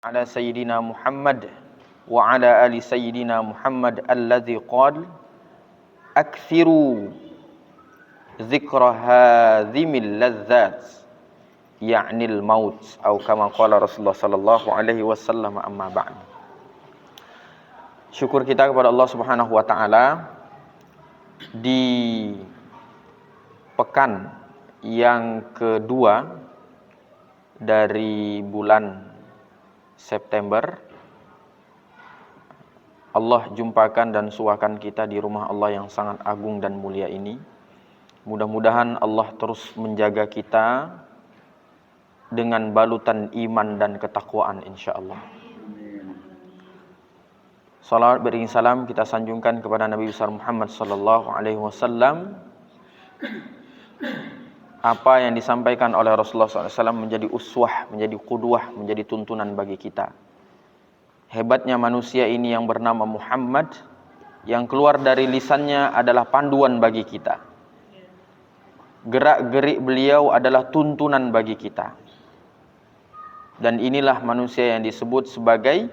على سيدنا محمد وعلى آل سيدنا محمد الذي قال أكثروا ذكر هذه اللذات يعني الموت أو كما قال رسول الله صلى الله عليه وسلم أما بعد. Syukur kita kepada Allah Subhanahu wa taala di pekan yang kedua dari bulan September, Allah jumpakan dan suakan kita di rumah Allah yang sangat agung dan mulia ini. Mudah-mudahan Allah terus menjaga kita dengan balutan iman dan ketakwaan insyaallah. Salawat beriring salam kita sanjungkan kepada Nabi besar Muhammad sallallahu alaihi wasallam. Apa yang disampaikan oleh Rasulullah SAW menjadi uswah, menjadi qudwah, menjadi tuntunan bagi kita. Hebatnya manusia ini yang bernama Muhammad, yang keluar dari lisannya adalah panduan bagi kita. Gerak-gerik beliau adalah tuntunan bagi kita. Dan inilah manusia yang disebut sebagai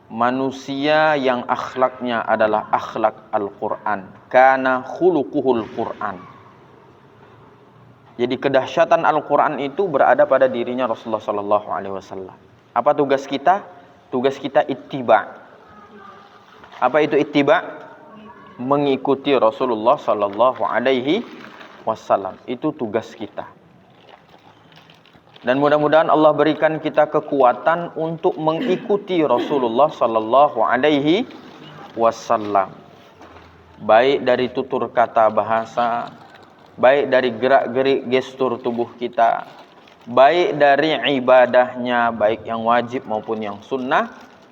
manusia yang akhlaknya adalah akhlak Al-Quran. Kana khuluquhul Quran. Jadi kedahsyatan Al-Quran itu berada pada dirinya Rasulullah SAW. Apa tugas kita? Tugas kita ittiba. Apa itu ittiba? Mengikuti Rasulullah SAW. Itu tugas kita. Dan mudah-mudahan Allah berikan kita kekuatan untuk mengikuti Rasulullah SAW. Baik dari tutur kata bahasa, baik dari gerak-gerik gestur tubuh kita, baik dari ibadahnya, baik yang wajib maupun yang sunnah.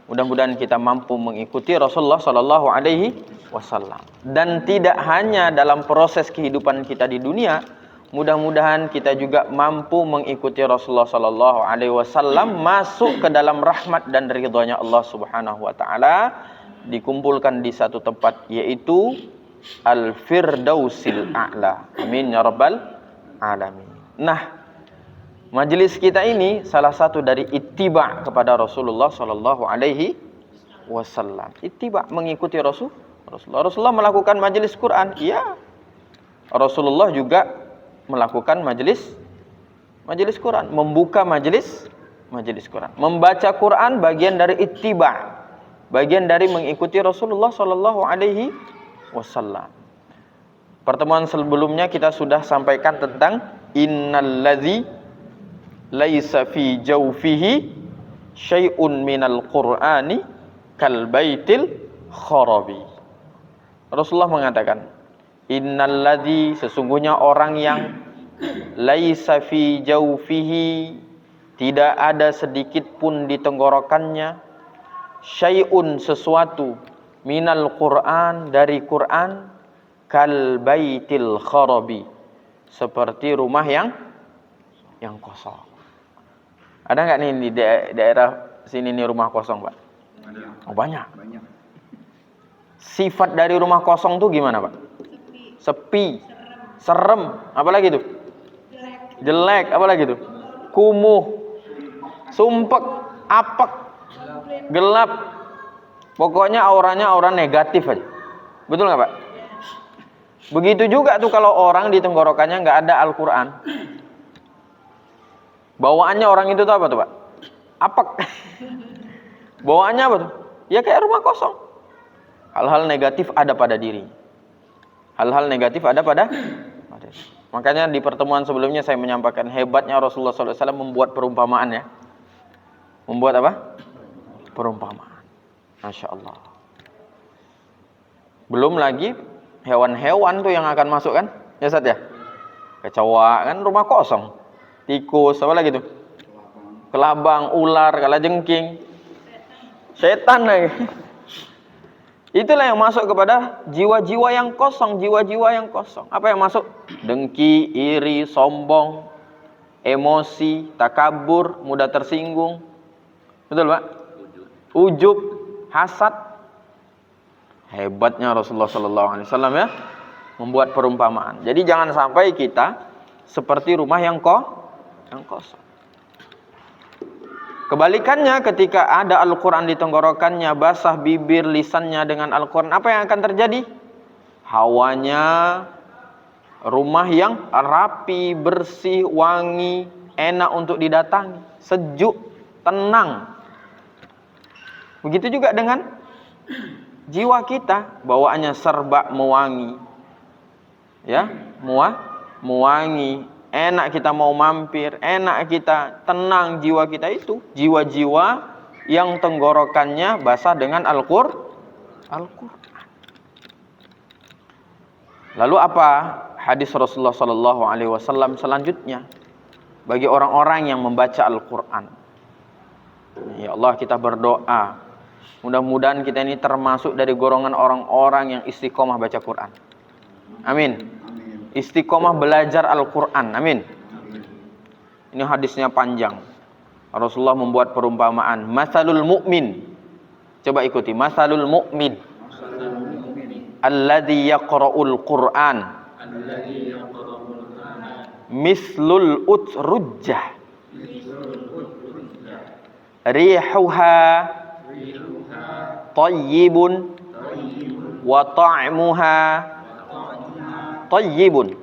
Mudah-mudahan kita mampu mengikuti Rasulullah SAW. Dan tidak hanya dalam proses kehidupan kita di dunia, mudah-mudahan kita juga mampu mengikuti Rasulullah SAW masuk ke dalam rahmat dan ridhonya Allah Subhanahu Wa Taala, dikumpulkan di satu tempat, yaitu Al-Firdausil A'la. Amin ya rabbal alamin. Nah, majelis kita ini salah satu dari ittiba kepada Rasulullah sallallahu alaihi wasallam. Ittiba, mengikuti Rasulullah. Rasulullah melakukan majelis Quran, iya. Rasulullah juga melakukan majelis Quran, membuka majelis Quran. Membaca Quran bagian dari ittiba, bagian dari mengikuti Rasulullah sallallahu alaihi wasallam. Pertemuan sebelumnya kita sudah sampaikan tentang innalladzi laisa fi jawfihi syai'un minal qur'ani kal baitil kharabi. Rasulullah mengatakan, innalladzi, sesungguhnya orang yang laisa fi jawfihi, tidak ada sedikit pun di tenggorokannya, syai'un, sesuatu, minal Quran, dari Quran, kal baitil kharabi, seperti rumah yang kosong. Ada nggak nih di daerah sini nih rumah kosong, Pak? Ada. Oh, banyak. Sifat dari rumah kosong tuh gimana, Pak? Sepi, serem, apalagi tuh? Jelek, apalagi tuh? Kumuh, sumpek, apek, gelap. Pokoknya auranya aura negatif aja. Betul nggak, Pak? Begitu juga tuh kalau orang di tenggorokannya nggak ada Al-Quran. Bawaannya orang itu tuh apa tuh, Pak? Apek. Bawaannya apa tuh? Ya kayak rumah kosong. Hal-hal negatif ada pada diri. Hal-hal negatif ada pada diri. Makanya di pertemuan sebelumnya saya menyampaikan hebatnya Rasulullah SAW membuat perumpamaan ya. Membuat apa? Perumpamaan. Masya Allah. Belum lagi hewan-hewan tuh yang akan masuk kan? Ya Ustaz ya? Kecoa kan rumah kosong. Tikus, apa lagi tuh? Kelabang, ular, kalajengking, setan lagi. Itulah yang masuk kepada jiwa-jiwa yang kosong, jiwa-jiwa yang kosong. Apa yang masuk? Dengki, iri, sombong, emosi, takabur, mudah tersinggung. Betul, Pak? Ujub, hasad. Hebatnya Rasulullah SAW ya, membuat perumpamaan. Jadi jangan sampai kita seperti rumah yang kosong. Kebalikannya, ketika ada Al-Quran di tenggorokannya, basah bibir lisannya dengan Al-Quran, apa yang akan terjadi? Hawanya rumah yang rapi, bersih, wangi, enak untuk didatangi, sejuk, tenang. Begitu juga dengan jiwa kita, bawaannya serba mewangi. Ya, mewangi. Enak kita mau mampir, enak kita, tenang jiwa kita itu. Jiwa-jiwa yang tenggorokannya basah dengan Al-Qur'an. Lalu apa hadis Rasulullah SAW selanjutnya? Bagi orang-orang yang membaca Al-Qur'an. Ya Allah, kita berdoa. Mudah-mudahan kita ini termasuk dari golongan orang-orang yang istiqomah baca Qur'an. Amin. Istiqomah belajar Al-Quran. Amin. Ini hadisnya panjang. Rasulullah membuat perumpamaan. Masalul mu'min. Coba ikuti. Masalul mu'min. Alladhi yaqra'ul Qur'an. Mislul utrujjah. Rihuha tayyibun. Wa ta'muha tayyibun.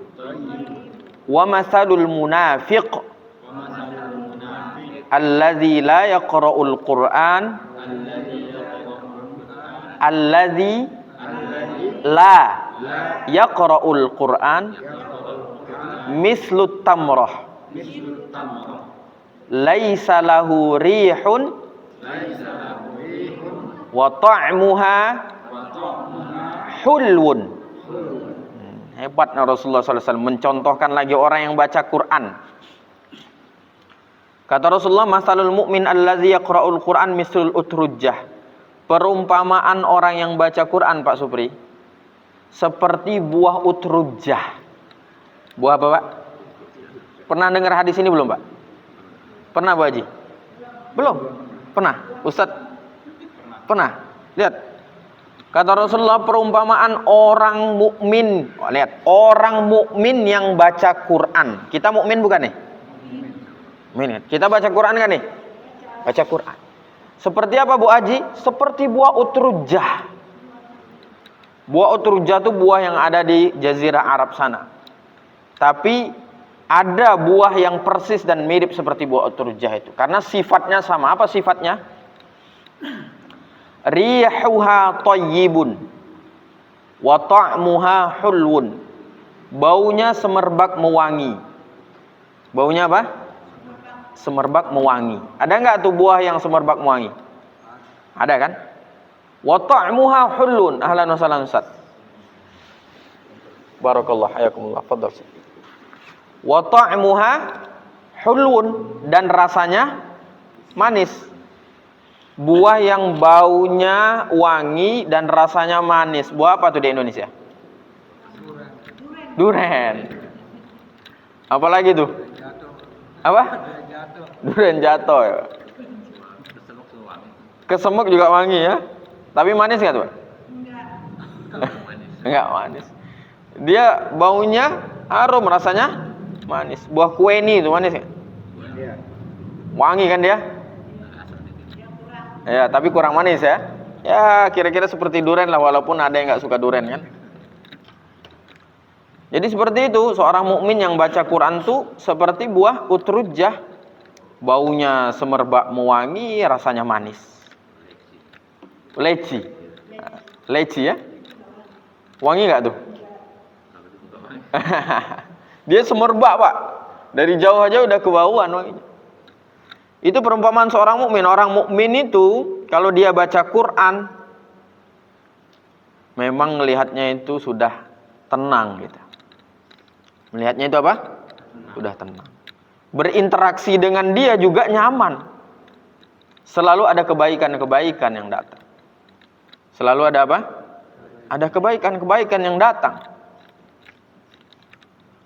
Wa masalul munafiq alladzi la yaqra'ul Qur'an alladzi la yaqra'ul Qur'an mislut tamrah laisa lahu rihun wa ta'muha hulwun. Hebatnya Rasulullah SAW mencontohkan lagi orang yang baca Quran. Kata Rasulullah, masalul mu'min allazi yaqra'ul Quran mislul utrujjah. Perumpamaan orang yang baca Quran, Pak Supri, seperti buah utrujjah. Buah apa, Pak? Pernah dengar hadis ini belum, Pak? Pernah, Bu Haji? Belum? Pernah? Ustadz? Pernah? Lihat. Kata Rasulullah, perumpamaan orang mukmin. Lihat, orang mukmin yang baca Quran. Kita mukmin bukan nih? Mukmin. Kita baca Quran kan nih? Baca Quran. Seperti apa, Bu Haji? Seperti buah utrujjah. Buah utrujjah itu buah yang ada di Jazirah Arab sana. Tapi ada buah yang persis dan mirip seperti buah utrujjah itu. Karena sifatnya sama. Apa sifatnya? Rihuha tayyibun wa ta'muha hulwun. Baunya semerbak mewangi. Baunya apa? Semerbak mewangi. Ada enggak tuh buah yang semerbak mewangi? Ada kan? Wa ta'muha hulwun. Ahlan wa sahlan Ustaz. Barakallah, hayakumullah. Fadhal. Wa ta'muha hulwun, dan rasanya manis. Buah yang baunya wangi dan rasanya manis. Buah apa tuh di Indonesia? Duren. Apalagi tuh? Apa? Duren jatuh. Kesemuk juga wangi ya. Tapi manis nggak tuh? Enggak manis. Dia baunya harum, rasanya manis. Buah kueni itu manis nggak? Wangi kan dia? Ya, tapi kurang manis ya. Ya, kira-kira seperti durian lah, walaupun ada yang nggak suka durian kan. Jadi seperti itu, seorang mukmin yang baca Quran tuh seperti buah utrujjah. Baunya semerbak mewangi, rasanya manis. Leci. Leci ya. Wangi nggak tuh? Dia semerbak, Pak. Dari jauh aja udah kebauan wanginya. Itu perumpamaan seorang mukmin. Orang mukmin itu kalau dia baca Quran, memang melihatnya itu sudah tenang gitu. Melihatnya itu apa? Sudah tenang. Berinteraksi dengan dia juga nyaman. Selalu ada kebaikan-kebaikan yang datang. Selalu ada apa? Ada kebaikan-kebaikan yang datang.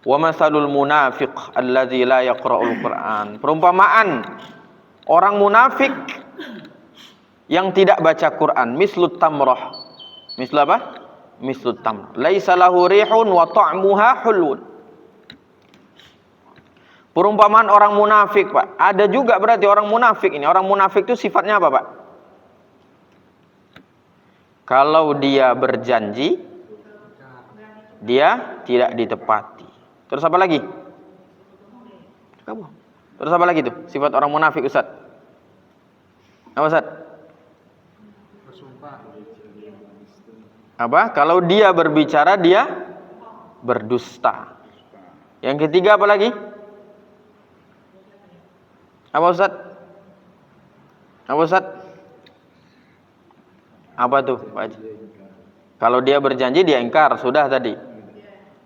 Wa masalul munafiq allazi la yaqra'ul Qur'an. Perumpamaan orang munafik yang tidak baca Quran, mislut tamrah. Mislu apa? Mislut tamrah. Laisa lahu rihun wa ta'muha hulun. Perumpamaan orang munafik, Pak. Ada juga berarti orang munafik ini. Orang munafik itu sifatnya apa, Pak? Kalau dia berjanji, dia tidak ditepati. Terus apa lagi? Kamu. Terus apa lagi tuh? Sifat orang munafik, Ustaz. Apa, Ustaz? Apa? Kalau dia berbicara, dia berdusta. Yang ketiga apa lagi? Apa, Ustaz? Apa, Ustaz? Apa tuh, Pak Haji? Kalau dia berjanji, dia ingkar. Sudah tadi.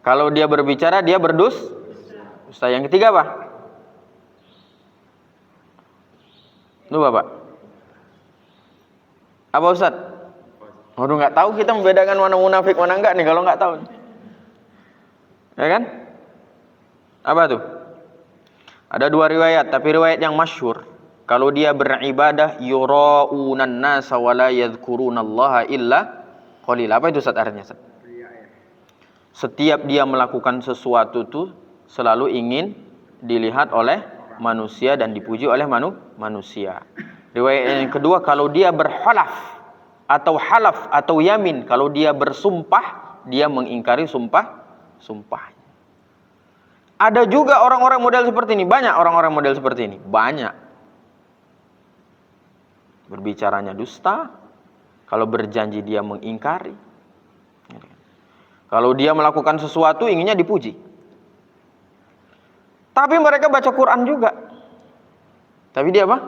Kalau dia berbicara, dia berdusta. Yang ketiga apa? Lupa, Pak. Apa, Ustaz? Waduh, nggak tahu kita membedakan mana munafik, mana enggak nih kalau nggak tahu. Ya kan? Apa tuh? Ada dua riwayat, tapi riwayat yang masyhur. Kalau dia beribadah, yura'unan nasa wa la yadhkurunallaha illa qalil. Apa itu Ustaz artinya, Ustaz? Setiap dia melakukan sesuatu itu selalu ingin dilihat oleh manusia dan dipuji oleh manusia. Riwayat yang kedua, kalau dia berhalaf atau halaf atau yamin, kalau dia bersumpah, dia mengingkari sumpahnya. Ada juga orang-orang model seperti ini, banyak orang-orang model seperti ini, banyak. Berbicaranya dusta, kalau berjanji dia mengingkari. Kalau dia melakukan sesuatu inginnya dipuji. Tapi mereka baca Quran juga. Tapi dia apa?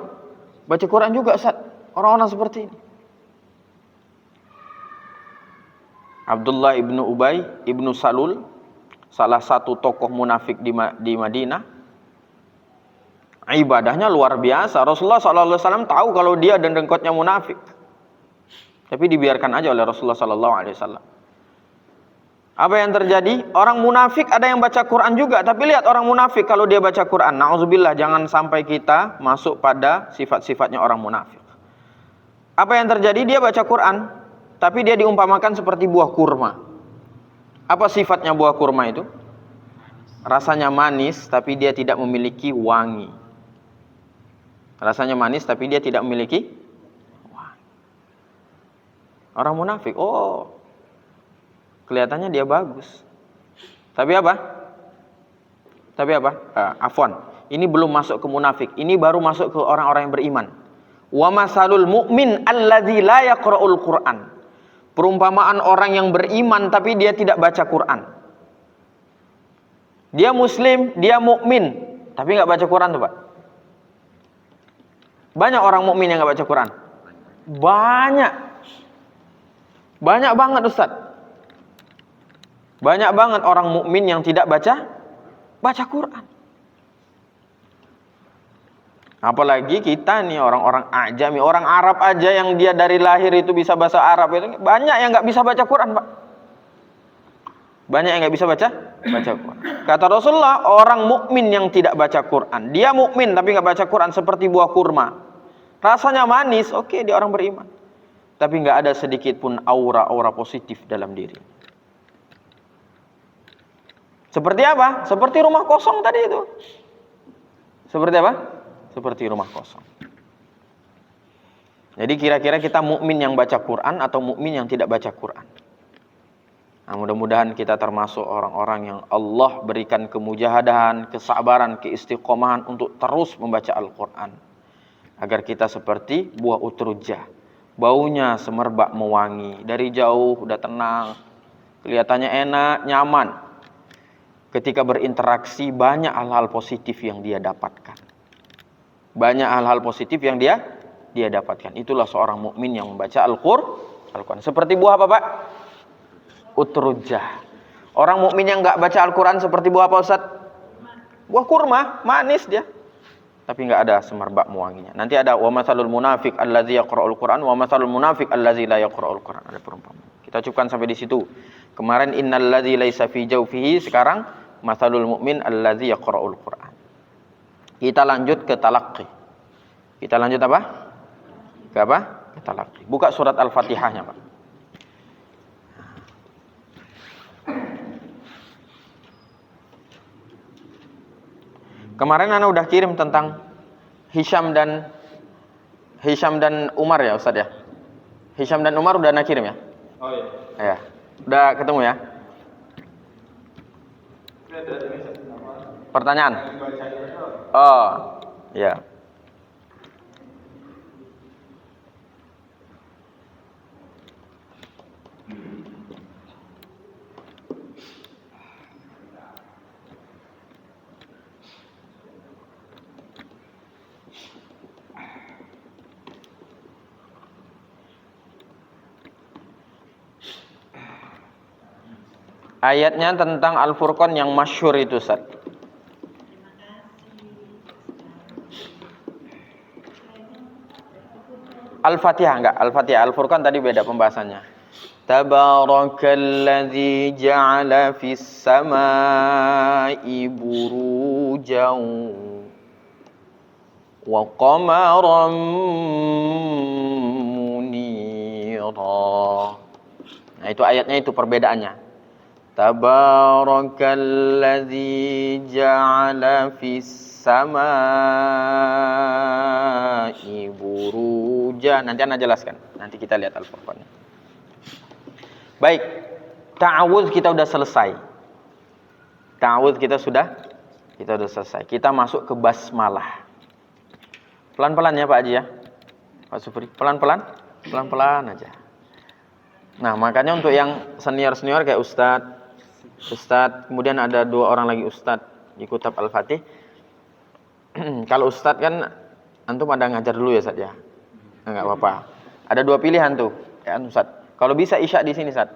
Baca Quran juga, Ustaz. Orang-orang seperti ini. Abdullah ibnu Ubay ibnu Salul, salah satu tokoh munafik di Madinah. Ibadahnya luar biasa. Rasulullah SAW tahu kalau dia dan dengkotnya munafik. Tapi dibiarkan aja oleh Rasulullah SAW. Apa yang terjadi? Orang munafik ada yang baca Quran juga. Tapi lihat orang munafik kalau dia baca Quran. Na'udzubillah, jangan sampai kita masuk pada sifat-sifatnya orang munafik. Apa yang terjadi? Dia baca Quran, tapi dia diumpamakan seperti buah kurma. Apa sifatnya buah kurma itu? Rasanya manis, tapi dia tidak memiliki wangi. Rasanya manis, tapi dia tidak memiliki wangi. Orang munafik, oh, kelihatannya dia bagus. Tapi apa? Afwan. Ini belum masuk ke munafik. Ini baru masuk ke orang-orang yang beriman. Wa masalul mu'min alladzi la yaqra'ul Qur'an. Perumpamaan orang yang beriman tapi dia tidak baca Quran. Dia muslim, dia mukmin, tapi nggak baca Quran tuh, Pak. Banyak orang mukmin yang nggak baca Quran. Banyak banget, Ustaz. Banyak banget orang mukmin yang tidak baca Quran. Apalagi kita nih orang-orang ajami, orang Arab aja yang dia dari lahir itu bisa bahasa Arab itu banyak yang nggak bisa baca Quran, Pak. Banyak yang nggak bisa baca Quran. Kata Rasulullah, orang mukmin yang tidak baca Quran, dia mukmin tapi nggak baca Quran seperti buah kurma. Rasanya manis, oke, dia orang beriman. Tapi nggak ada sedikit pun aura-aura positif dalam diri. Seperti apa? Seperti rumah kosong tadi itu. Seperti apa? Seperti rumah kosong. Jadi kira-kira kita mukmin yang baca Quran atau mukmin yang tidak baca Quran? Nah, mudah-mudahan kita termasuk orang-orang yang Allah berikan kemujahadahan, kesabaran, keistiqomahan untuk terus membaca Al-Quran. Agar kita seperti buah utrujah. Baunya semerbak mewangi. Dari jauh udah tenang. Kelihatannya enak, nyaman. Ketika berinteraksi banyak hal-hal positif yang dia dapatkan. Banyak hal-hal positif yang dia dapatkan. Itulah seorang mukmin yang membaca Al-Quran. Seperti buah apa, Pak? Utrujah. Orang mukmin yang enggak baca Al-Quran seperti buah apa, Ustaz? Buah kurma, manis dia. Tapi enggak ada semerbak mewanginya. Nanti ada wa masalul munafiq allazi yaqra'ul Quran wa masalul munafiq allazi la yaqra'ul Quran. Ada perumpamaan. Kita cukupkan sampai di situ. Kemarin innal ladzi laisa fi jawfihi, sekarang masalul mu'min allazi yaqra'ul Quran. Kita lanjut ke talaqqi. Kita lanjut apa? Ke apa? Ke talaqqi. Buka surat Al-Fatihahnya, Pak. Kemarin ana udah kirim tentang Hisham dan Umar ya Ustaz ya. Hisham dan Umar udah ana kirim ya? Oh iya. Ya. Udah ketemu ya? Pertanyaan? Oh, ya. Ayatnya tentang Al-Furqan yang masyhur itu, Ustaz. Al-Fatihah enggak? Al-Fatihah, Al-Furqan tadi beda pembahasannya. Tabarakalladzi ja'ala fis samai burujan wa qamaran munira. Nah, itu ayatnya itu perbedaannya. Tabarakalladzi ja'ala fis samai buruja. Nanti ana jelaskan. Nanti kita lihat Al-Furqan. Baik. Ta'awudz kita sudah selesai. Ta'awudz kita sudah selesai. Kita masuk ke basmalah. Pelan-pelan ya Pak Haji ya. Pak Supri, pelan-pelan. Pelan-pelan aja. Nah, makanya untuk yang senior-senior kayak Ustadz, kemudian ada 2 orang lagi Ustadz di Kutab Al-Fatih. Kalau Ustadz kan antum ada ngajar dulu ya Ustadz ya. Enggak apa-apa. Ada 2 pilihan tuh, ya Ustadz. Kalau bisa Isya di sini Ustadz.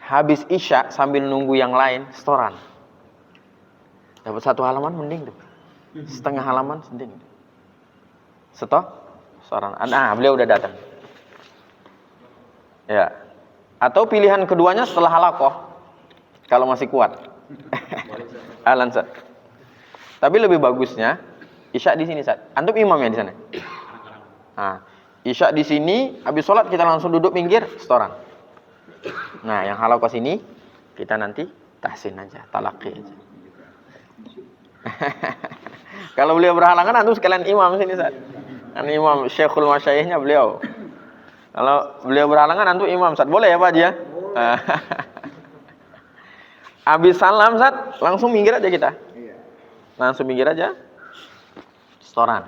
Habis Isya sambil nunggu yang lain setoran. Dapat 1 halaman mending tuh. Setengah halaman mending. Setoran. Nah, beliau udah datang. Ya. Atau pilihan keduanya setelah halaqah. Kalau masih kuat. Ahlan Ustaz. Tapi lebih bagusnya Isya di sini Ustaz. Antum imam ya di sana. Nah, Isya di sini, habis sholat kita langsung duduk pinggir, setoran. Nah, yang halaqah sini kita nanti tahsin aja, talaqi aja. Kalau beliau berhalangan antum sekalian imam sini Ustaz. Kan imam Syekhul Masyayikhnya beliau. Kalau beliau berhalangan antum imam Ustaz. Boleh ya Pak Haji ya? Habis salam Ustaz, langsung minggir aja kita. Langsung minggir aja. Setoran.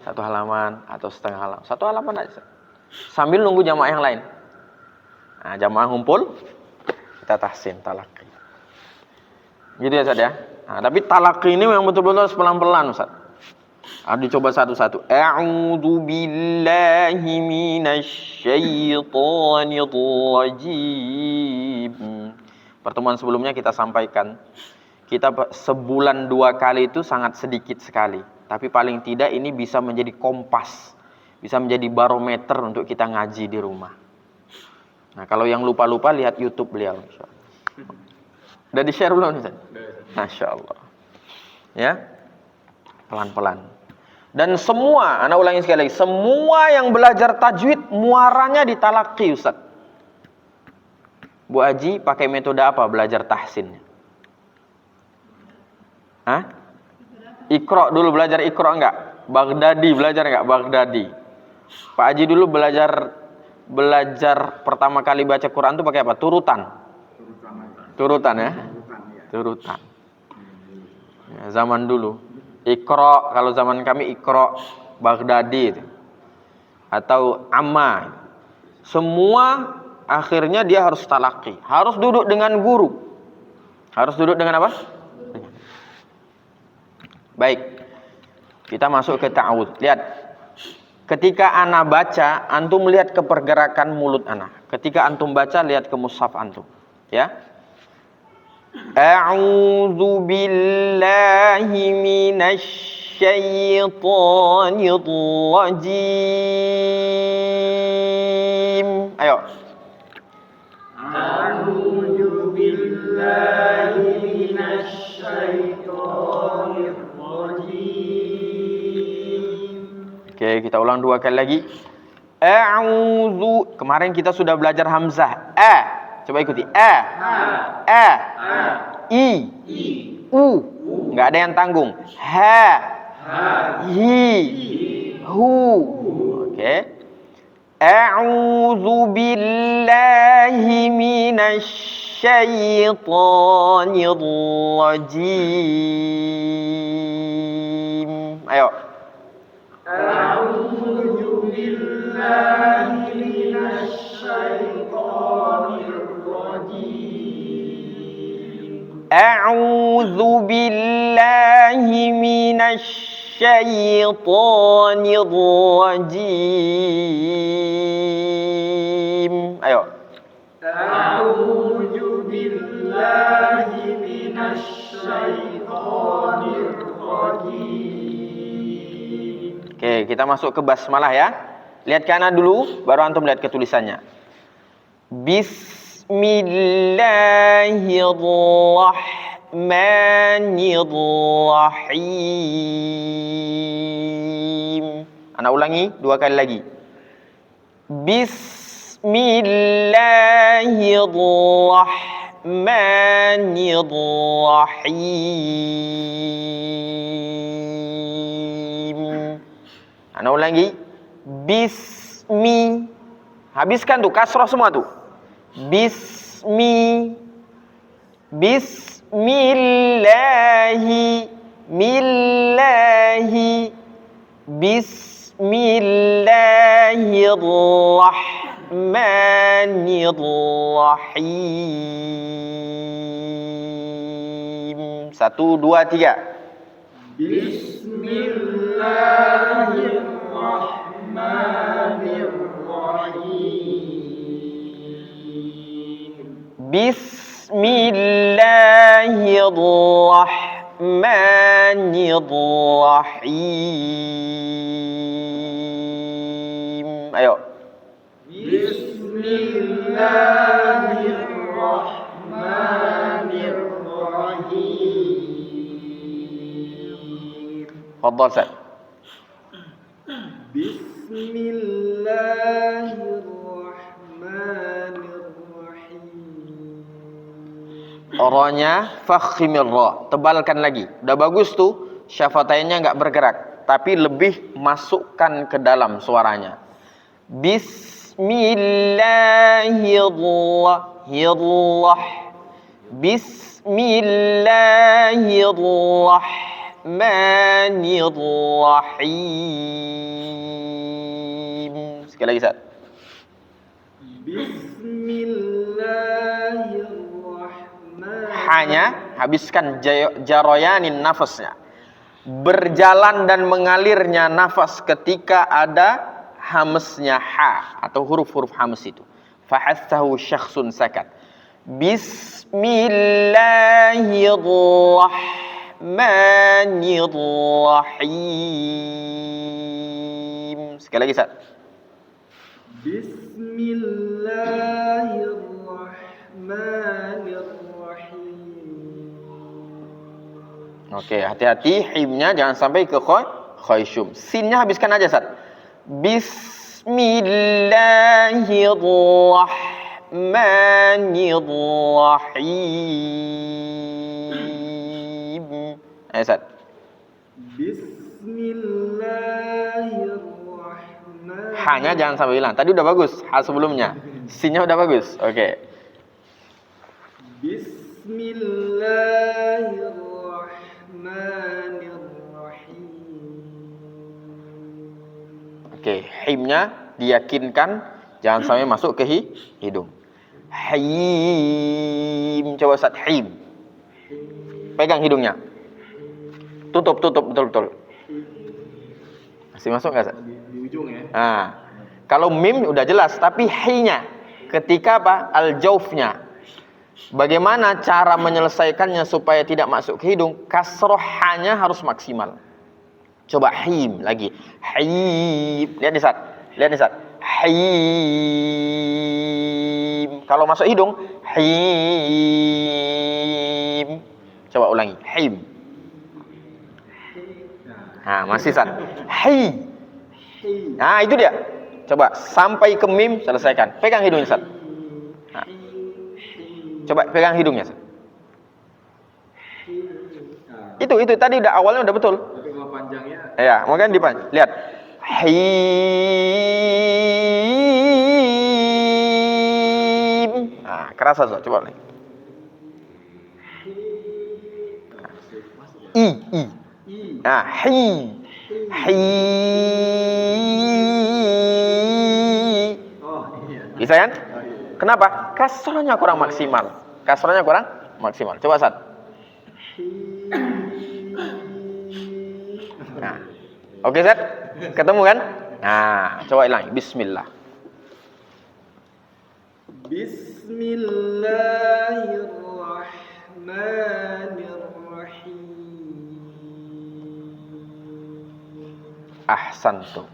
1 halaman atau setengah halaman. 1 halaman aja Ustaz. Sambil nunggu jamaah yang lain. Nah, jamaah ngumpul, kita tahsin, talaqi. Gitu ya Ustaz ya. Nah, tapi talaqi ini memang betul-betul harus pelan-pelan Ustaz. Harus dicoba satu-satu. A'udzu billahi minasyaitonir rajim. Pertemuan sebelumnya kita sampaikan, kita sebulan 2 kali itu sangat sedikit sekali. Tapi paling tidak ini bisa menjadi kompas, bisa menjadi barometer untuk kita ngaji di rumah. Nah, kalau yang lupa-lupa lihat YouTube beliau. Udah di-share belum Ustaz? Masya Allah. Ya, pelan-pelan. Dan semua, anak ulangi sekali lagi, semua yang belajar tajwid muaranya di talaqi Ustaz. Bu Haji pakai metode apa belajar tahsin? Hah? Iqra dulu, belajar Iqra enggak? Baghdadi belajar enggak? Baghdadi. Pak Haji dulu belajar pertama kali baca Quran itu pakai apa? Turutan ya? Turutan. Ya, zaman dulu. Iqra, kalau zaman kami Iqra Baghdadi itu. Atau Amma. Semua akhirnya dia harus talaqi, harus duduk dengan guru. Harus duduk dengan apa? Baik. Kita masuk ke ta'awudz. Lihat. Ketika ana baca, antum lihat ke pergerakan mulut ana. Ketika antum baca, lihat ke mushaf antum. Ya. A'udzu billahi minasy syaithanir rajim. Ayo. A'udzu billahi minasy syaithanir rajim. Oke, kita ulang 2 kali lagi. A'udzu. Kemarin kita sudah belajar hamzah. Coba ikuti. I. Nggak ada yang tanggung. Ha, hi, hu. Oke. A'udzu billahi minasy syaithanir rajim. Ayo. A'udzu billahi minasy syaithanir rajim. A'udzu billahi minasy syaitanir rajim. Ayo. A'udzu billahi minasy syaithanir rajim. Oke, kita masuk ke basmalah ya. Lihat kanan dulu, baru antum lihat ketulisannya. Bismillahirrahmanirrahim. Ana ulangi 2 kali lagi. Bismillahirrahmanirrahim. Ana ulangi. Habiskan tuh kasrah semua tuh. Bismillahirrahmanirrahim. 1, 2, 3. Bismillahirrahmanirrahim. Ayo. Bismillahirrahmanirrahim. Fadhal Ustaz. Bismillahirrahmanirrahim. Ra-nya fakhimir ra. Tebalkan lagi. Udah bagus tuh. Syafatainnya enggak bergerak, tapi lebih masukkan ke dalam suaranya. Bismillahirrahmanirrahim. Sekali lagi, Ustaz. Bismillahirrahmanirrahim. Hanya habiskan jaroyanin nafasnya. Berjalan dan mengalirnya nafas ketika ada hamesnya ha atau huruf-huruf hames itu. Fahassahu syakhsun sakat. Bismillahirrahmanirrahim. Sekali lagi, Ustaz. Bismillahirrahmanirrahim. Oke, hati-hati himnya jangan sampai ke khayshum. Sinnya habiskan aja, Ustaz. Bismillahirrahmanirrahim. Ayo, Ustaz. Bismillahirrahmanirrahim. Hanya jangan sampai hilang. Tadi udah bagus, ha sebelumnya. Sinnya udah bagus. Oke. Bismillahirrahmanirrahim. Oke, himnya diyakinkan jangan sampai masuk ke hidung. Him. Coba Ustaz, him. Pegang hidungnya. Tutup betul-betul. Masih masuk enggak, Ustaz? Di ujung ya. Nah, kalau mim udah jelas, tapi hi-nya ketika apa? Al-jaufnya. Bagaimana cara menyelesaikannya supaya tidak masuk ke hidung? Kasrohanya harus maksimal. Coba him lagi. Him. Lihat nih, Ustaz. Him. Kalau masuk hidung, him. Coba ulangi. Him. Nah, masih, Ustaz. Hi. Nah, itu dia. Coba sampai ke mim, selesaikan. Pegang hidungnya, Ustaz. Nah. Coba pegang hidungnya, Ustaz. Itu tadi udah awalnya udah betul. Tapi kalau panjangnya Ya, makanya dipanjang. Lihat. Him. Nah, kerasa so, coba nih. I. i. Nah, hi. Hi. Oh iya. Bisa kan? Oh iya. Kenapa? Kasrahnya kurang maksimal. Coba Sat. Nah. Oke, Sat? Ketemu kan? Nah, coba ulangi. Bismillah. Bismillahirrahmanirrahim. Ahsantum.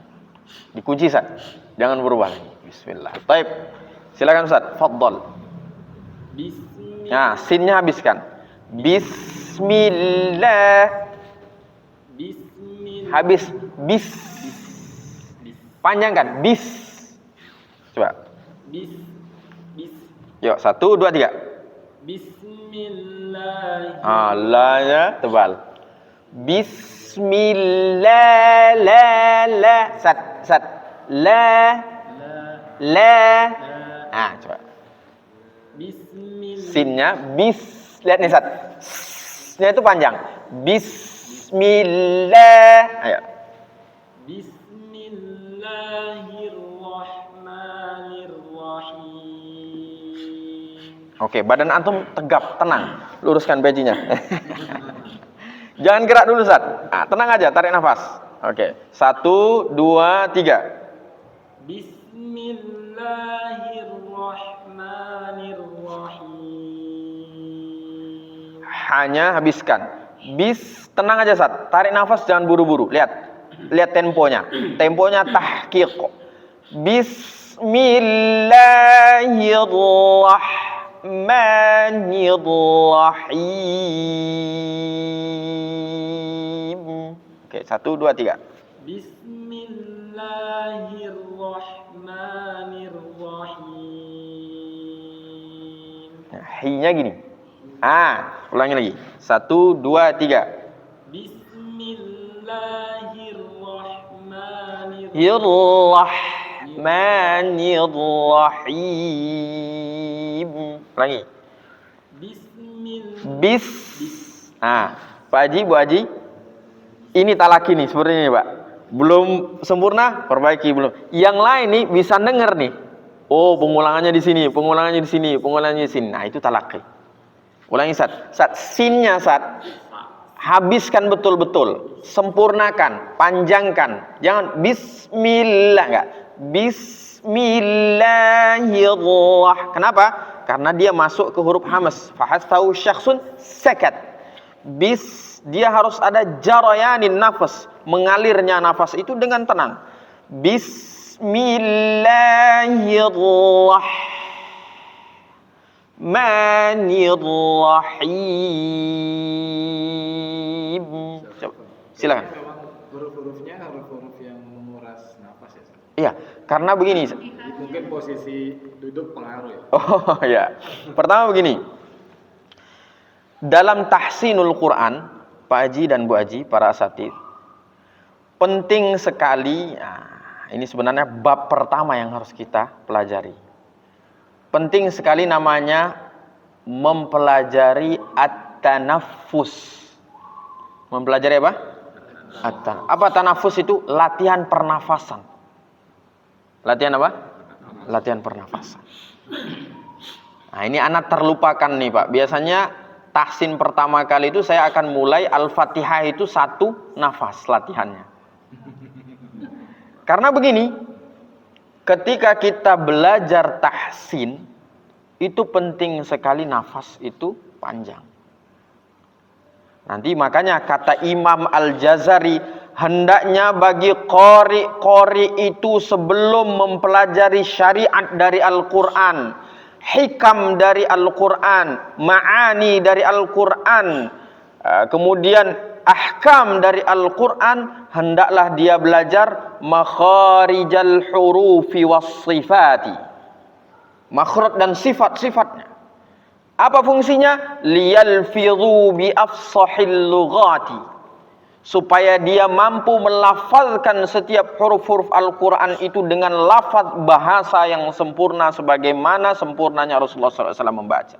Dikunci, Sat. Jangan berubah lagi. Bismillah. Baik. Silakan Ustaz. Fadhal. Bismillah. Nah, sinnya habiskan. Bismillah. Bismillah. Habis bis. Panjang kan? Bis. Coba. Bis. Yuk, 1, 2, 3. Bismillah. La-nya tebal. Bismillah. La. Sat. La. Ah, coba. Bismillah. Sinnya bis. Lihat nih, Sat. S-nya itu panjang. Bismillah. Ayo. Bismillahirrahmanirrahim. Oke, badan antum tegap, tenang. Luruskan pejinya. Jangan gerak dulu, Sat. Ah, tenang aja, tarik nafas. Oke. 1, 2, 3. Bismillahirrahmanirrahim. Hanya habiskan. Tenang aja, Sat. Tarik nafas, jangan buru-buru. Lihat temponya. Temponya tahqiq. Bismillahirrahmanirrahim. Oke, 1, 2, 3. Bismillahirrahmanirrahim. Nah, hi-nya gini. Ulangi lagi. 1, 2, 3. Bismillahirrahmanirrahim. Ulangi. Pak Haji, Bu Haji. Ini talaki nih, seperti ini, Pak. Belum sempurna, perbaiki belum. Yang lain nih bisa denger nih. Oh, pengulangannya di sini, pengulangannya di sini, pengulangannya di sini. Nah, itu talaki. Ulangi, Sat. Sinnya, Sat. Habiskan betul-betul. Sempurnakan, panjangkan. Jangan bismillah, enggak. Bismillahirrahmanirrahim. Kenapa? Karena dia masuk ke huruf hamz. Fahastahu syakhsun sakat. Dia harus ada jarayanin nafas, mengalirnya nafas itu dengan tenang. Bismillahirrahmanirrahim. Silakan. Memang huruf-hurufnya huruf-huruf yang menguras nafas ya. Iya, karena begini. Mungkin posisi duduk pengaruh ya. Oh ya. Pertama begini. Dalam tahsinul Quran, Pak Haji dan Bu Haji, para asatidz, penting sekali. Ini sebenarnya bab pertama yang harus kita pelajari. Penting sekali namanya mempelajari at-tanaffus. Mempelajari apa? Apa tanafus itu? Latihan pernafasan. Latihan apa? Latihan pernafasan. Nah, ini anak terlupakan nih, Pak. Biasanya tahsin pertama kali itu saya akan mulai Al-Fatihah itu 1 nafas latihannya. Karena begini, ketika kita belajar tahsin, itu penting sekali nafas itu panjang. Nanti makanya kata Imam Al-Jazari, hendaknya bagi qori itu sebelum mempelajari syariat dari Al-Quran, hikam dari Al-Quran, ma'ani dari Al-Quran, kemudian ahkam dari Al-Quran, hendaklah dia belajar makharijal hurufi was sifati, makhraj dan sifat-sifatnya. Apa fungsinya? Liyalfidhu bi afsahil lughati. Supaya dia mampu melafalkan setiap huruf-huruf Al-Quran itu dengan lafaz bahasa yang sempurna sebagaimana sempurnanya Rasulullah SAW membaca.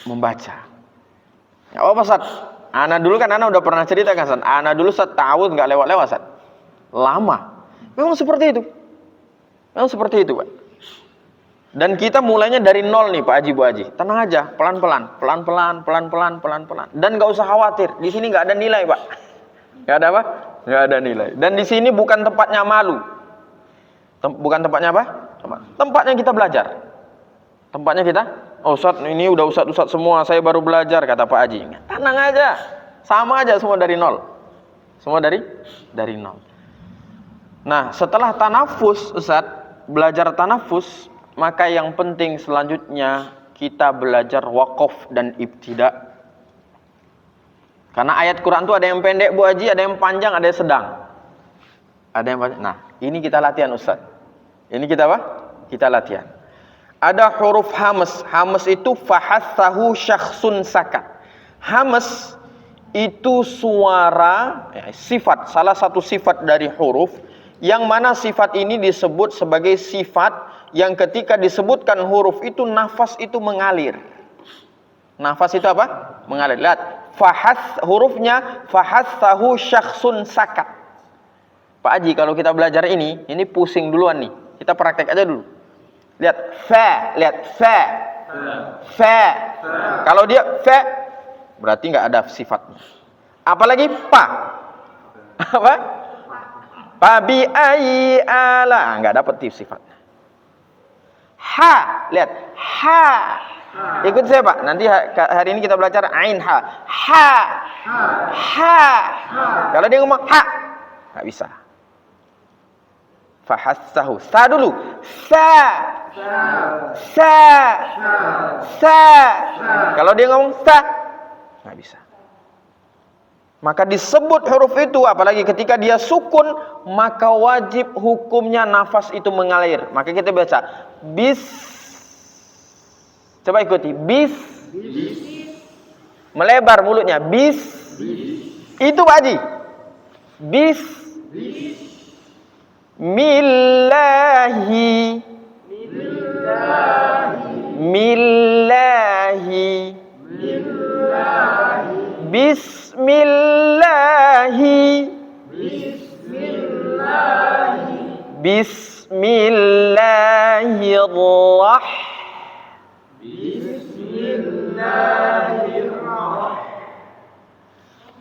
Membaca. Ya apa Ustaz? Ana dulu kan Ana udah pernah cerita kan Ustaz. Ana dulu Ustaz ta'awudz enggak lewat-lewat Ustaz. Lama. Memang seperti itu. Memang seperti itu, Pak. Dan kita mulainya dari nol nih Pak Haji Bu Haji. Tenang aja, pelan-pelan. Dan nggak usah khawatir. Di sini nggak ada nilai Pak. Nggak ada apa? Nggak ada nilai. Dan di sini bukan tempatnya malu. Bukan tempatnya apa? Tempatnya kita belajar. Tempatnya kita. Oh Ustaz, ini udah Ustaz semua. Saya baru belajar kata Pak Haji. Tenang aja. Sama aja semua dari nol. Semua dari nol. Nah setelah tanafus Ustaz, belajar tanafus, maka yang penting selanjutnya kita belajar waqaf dan ibtida. Karena ayat Quran itu ada yang pendek Bu Haji, ada yang panjang, ada yang sedang. Ada yang panjang. Nah, ini kita latihan Ustaz. Ini kita apa? Kita latihan. Ada huruf hamas. Hamas itu fahassahu syakhsun sakat. Hamas itu suara, sifat, salah satu sifat dari huruf, yang mana sifat ini disebut sebagai sifat yang ketika disebutkan huruf itu nafas itu mengalir. Nafas itu apa? Mengalir. Lihat, hurufnya fahassahu syakhsun sakat. Pak Haji, kalau kita belajar ini pusing duluan nih. Kita praktek aja dulu. Lihat, fa. Kalau dia fa, berarti nggak ada sifatnya. Apalagi pa. Apa? Pa bi ai ala, nggak dapat sifatnya. Ha, lihat, ha. Ikut saya Pak, nanti hari ini kita belajar ain ha. Ha. Kalau dia ngomong ha, nggak bisa. Fahassahu. Sa dulu. Sa. Kalau dia ngomong sa, nggak bisa. Maka disebut huruf itu, apalagi ketika dia sukun, maka wajib hukumnya nafas itu mengalir. Maka kita baca bis. Coba ikuti, bis. Melebar mulutnya, bis. Itu Pak Haji. Bis. Millahi. Bismillahi.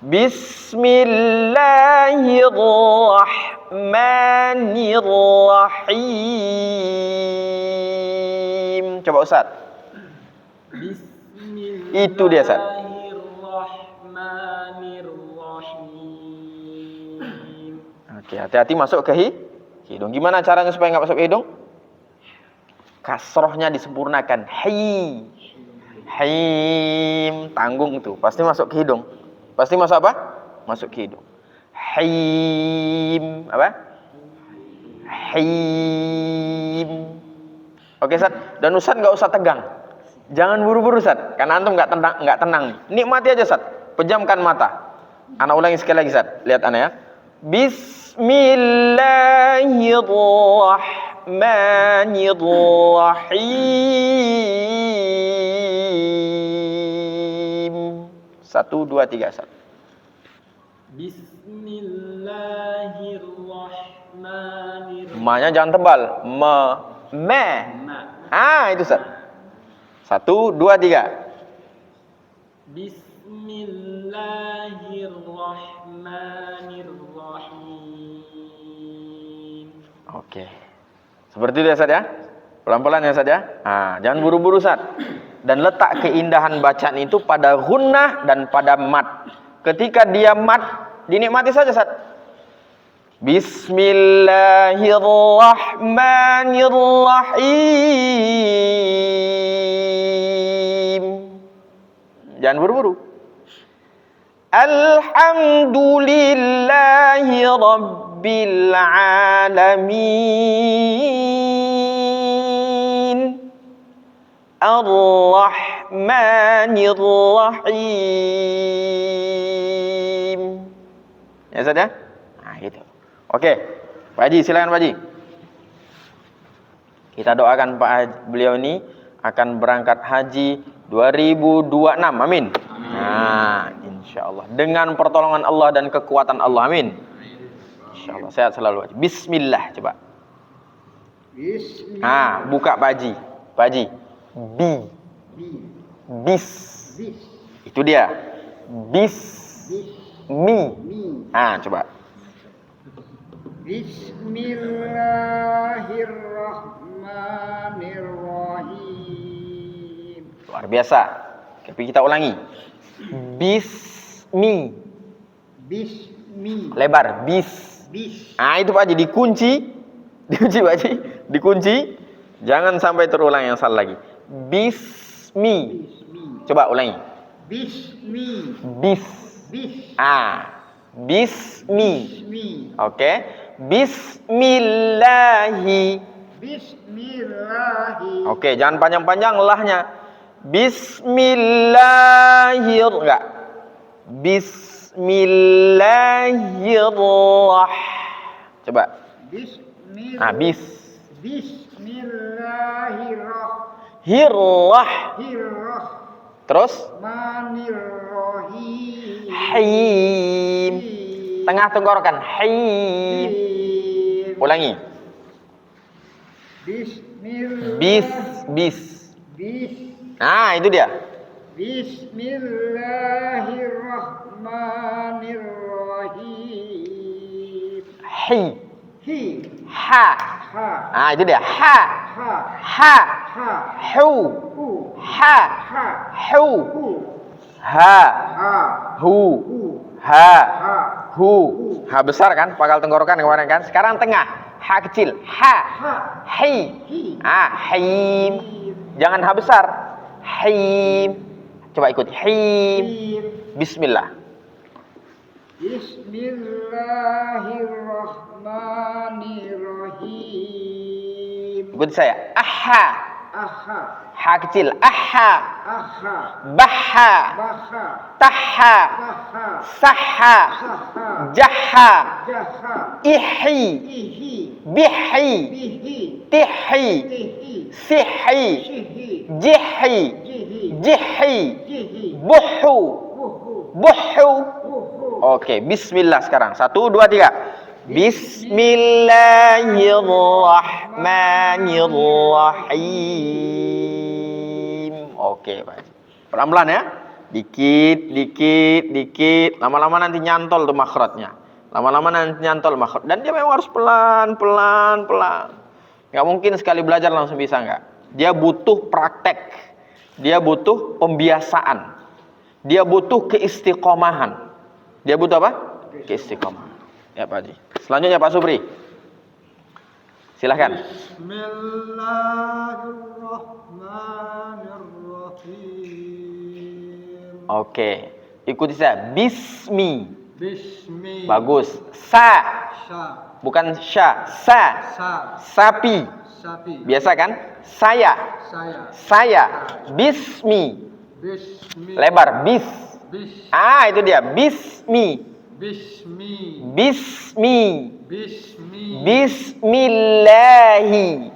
Bismillahirrahmanirrahim. Coba Ustaz. Itu dia Ustaz. Oke, hati-hati masuk ke hidung. Gimana caranya supaya nggak masuk ke hidung? Kasrohnya disempurnakan. Haim. Tanggung itu. Pasti masuk ke hidung. Pasti masuk apa? Masuk ke hidung. Haim. Apa? Haim. Oke Ustaz. Dan Ustaz nggak usah tegang. Jangan buru-buru Ustaz. Karena antum nggak tenang. Nikmati aja Ustaz. Pejamkan mata. Ana ulangi sekali lagi Ustaz. Lihat ana ya. Bismillahirrahmanirrahim. 1, 2, 3 Ustaz. Bismillahirrahmanirrahim. Ma-nya jangan tebal. Me. Itu Ustaz. 1, 2, 3. Bismillahirrahmanirrahim. Oke. Seperti itu ya Ustaz ya. Pelan-pelan ya Ustaz ya. Jangan buru-buru Ustaz. Dan letak keindahan bacaan itu pada gunnah dan pada mat. Ketika dia mat, dinikmati saja Ustaz. Bismillahirrahmanirrahim. Jangan buru-buru. Alhamdulillahi rabbil alamin. Ar-Rahmanir-Rahim. Ya Ustaz ya? Nah, gitu. Oke. Pak Haji, silakan Pak Haji. Kita doakan Pak Haji, beliau ini akan berangkat haji 2026. Amin. Nah, insyaallah dengan pertolongan Allah dan kekuatan Allah. Amin. Insyaallah sehat selalu Haji. Bismillah coba. Bismillah. Nah, buka Pak Haji. Pak Haji. Bis. Itu dia. Mi. Ah, coba. Bismillahirrahmanirrahim. Luar biasa. Tapi kita ulangi. Bismi. Lebar. Bis. Ah, itu Pak Haji dikunci. Dikunci Pak Haji. Dikunci. Jangan sampai terulang yang salah lagi. Bismi. Coba ulangi. Bismi. Bis. Ah. Bismi. Oke. Bismillahi. Bismillahi. Oke, jangan panjang-panjang lahnya. Bismillahir. Enggak. Bismillahirrah. Coba. Ah, bis. Bismillahirrahmanirrahim. Terus Him. Tengah tenggorokan. Him. Ulangi. Bis. Nah, itu dia. Bismillahirrahmanirrahim. Ha. Ah, itu dia. Ha. Hu. Ha. Hu. Ha. Hu. Ha. Hu. Ha besar kan? Pangkal tenggorokan kemarin kan? Sekarang tengah. Ha kecil. Ha. Hi. Ah, him. Jangan ha besar. Him. Coba ikut. Him. Bismillah. Bismillahirrahmanirrahim. Ikuti saya. Aha. Ha kecil. Aha. Baha. Taha. Saha. Jaha. Ihi. Bihi. Tihi. Sihi. Jihi. Jihi. Buhu. Oke, bismillah sekarang. 1, 2, 3. Bismillahirrahmanirrahim. Oke, Pak. Pelan-pelan ya. Dikit. Lama-lama nanti nyantol tuh makhrajnya. Dan dia memang harus pelan. Nggak mungkin sekali belajar langsung bisa, nggak. Dia butuh praktek. Dia butuh pembiasaan. Dia butuh keistiqomahan. Dia butuh apa? Keistiqomahan. Ya Pak Haji. Selanjutnya Pak Supri. Silahkan. Bismillahirrahmanirrahim. Oke. Ikuti saya. Bismi. Bagus. Sa. Bukan sya. Sa. Sapi. Biasa kan? Saya. Bismi. Lebar. Bis. Ah, itu dia. Bismi. Bismillahi.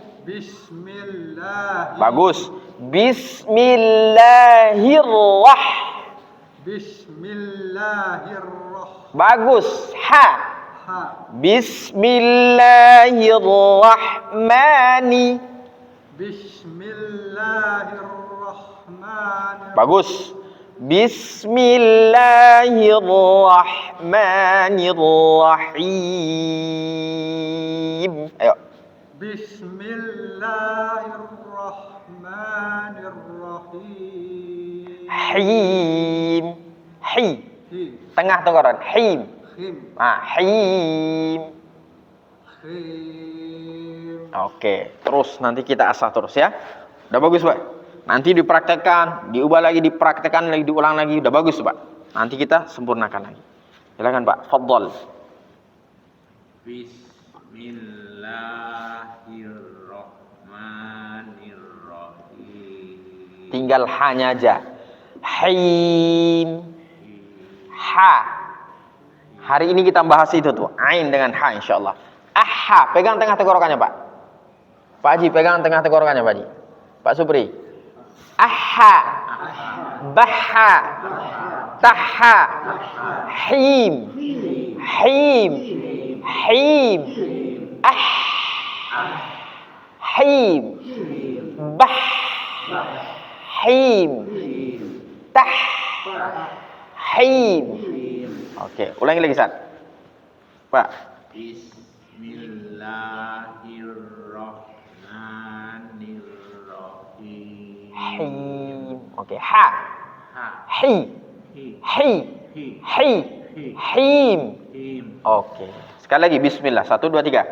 Bagus. Bismillahirrahmanirrahim. Bagus. Ha. Bismillahirrahmani. Bagus. Bismillahirrahmanirrahim. Ayo. Bismillahirrahmanirrahim. Hi. Tengah tenggorokan. Him. Ah, him. Oke, terus nanti kita asah terus ya. Udah bagus, Pak. Nanti dipraktekkan, diubah lagi, dipraktekkan lagi, diulang lagi. Udah bagus, Pak. Nanti kita sempurnakan lagi. Silakan, Pak. Fadhol. Bismillahirrahmanirrahim. tinggal ha-nya aja. Him. Ha. Hari ini kita bahas itu tuh, ain dengan ha insyaallah. Aha, pegang tengah tenggorokannya, Pak. Pak Haji, pegang tengah tenggorokannya, Pak Haji. Pak Supri. Aha. Baha. Taha. Him. Him. Him. Ah. Him. Bah. Him. Tah. Him. Oke, ulangi lagi, San. Pak. Bismillahirrahmanirrahim. Him. Oke, ha. Hi. Hi. Hi. Him. Oke. Sekali lagi bismillah. 1 2 3.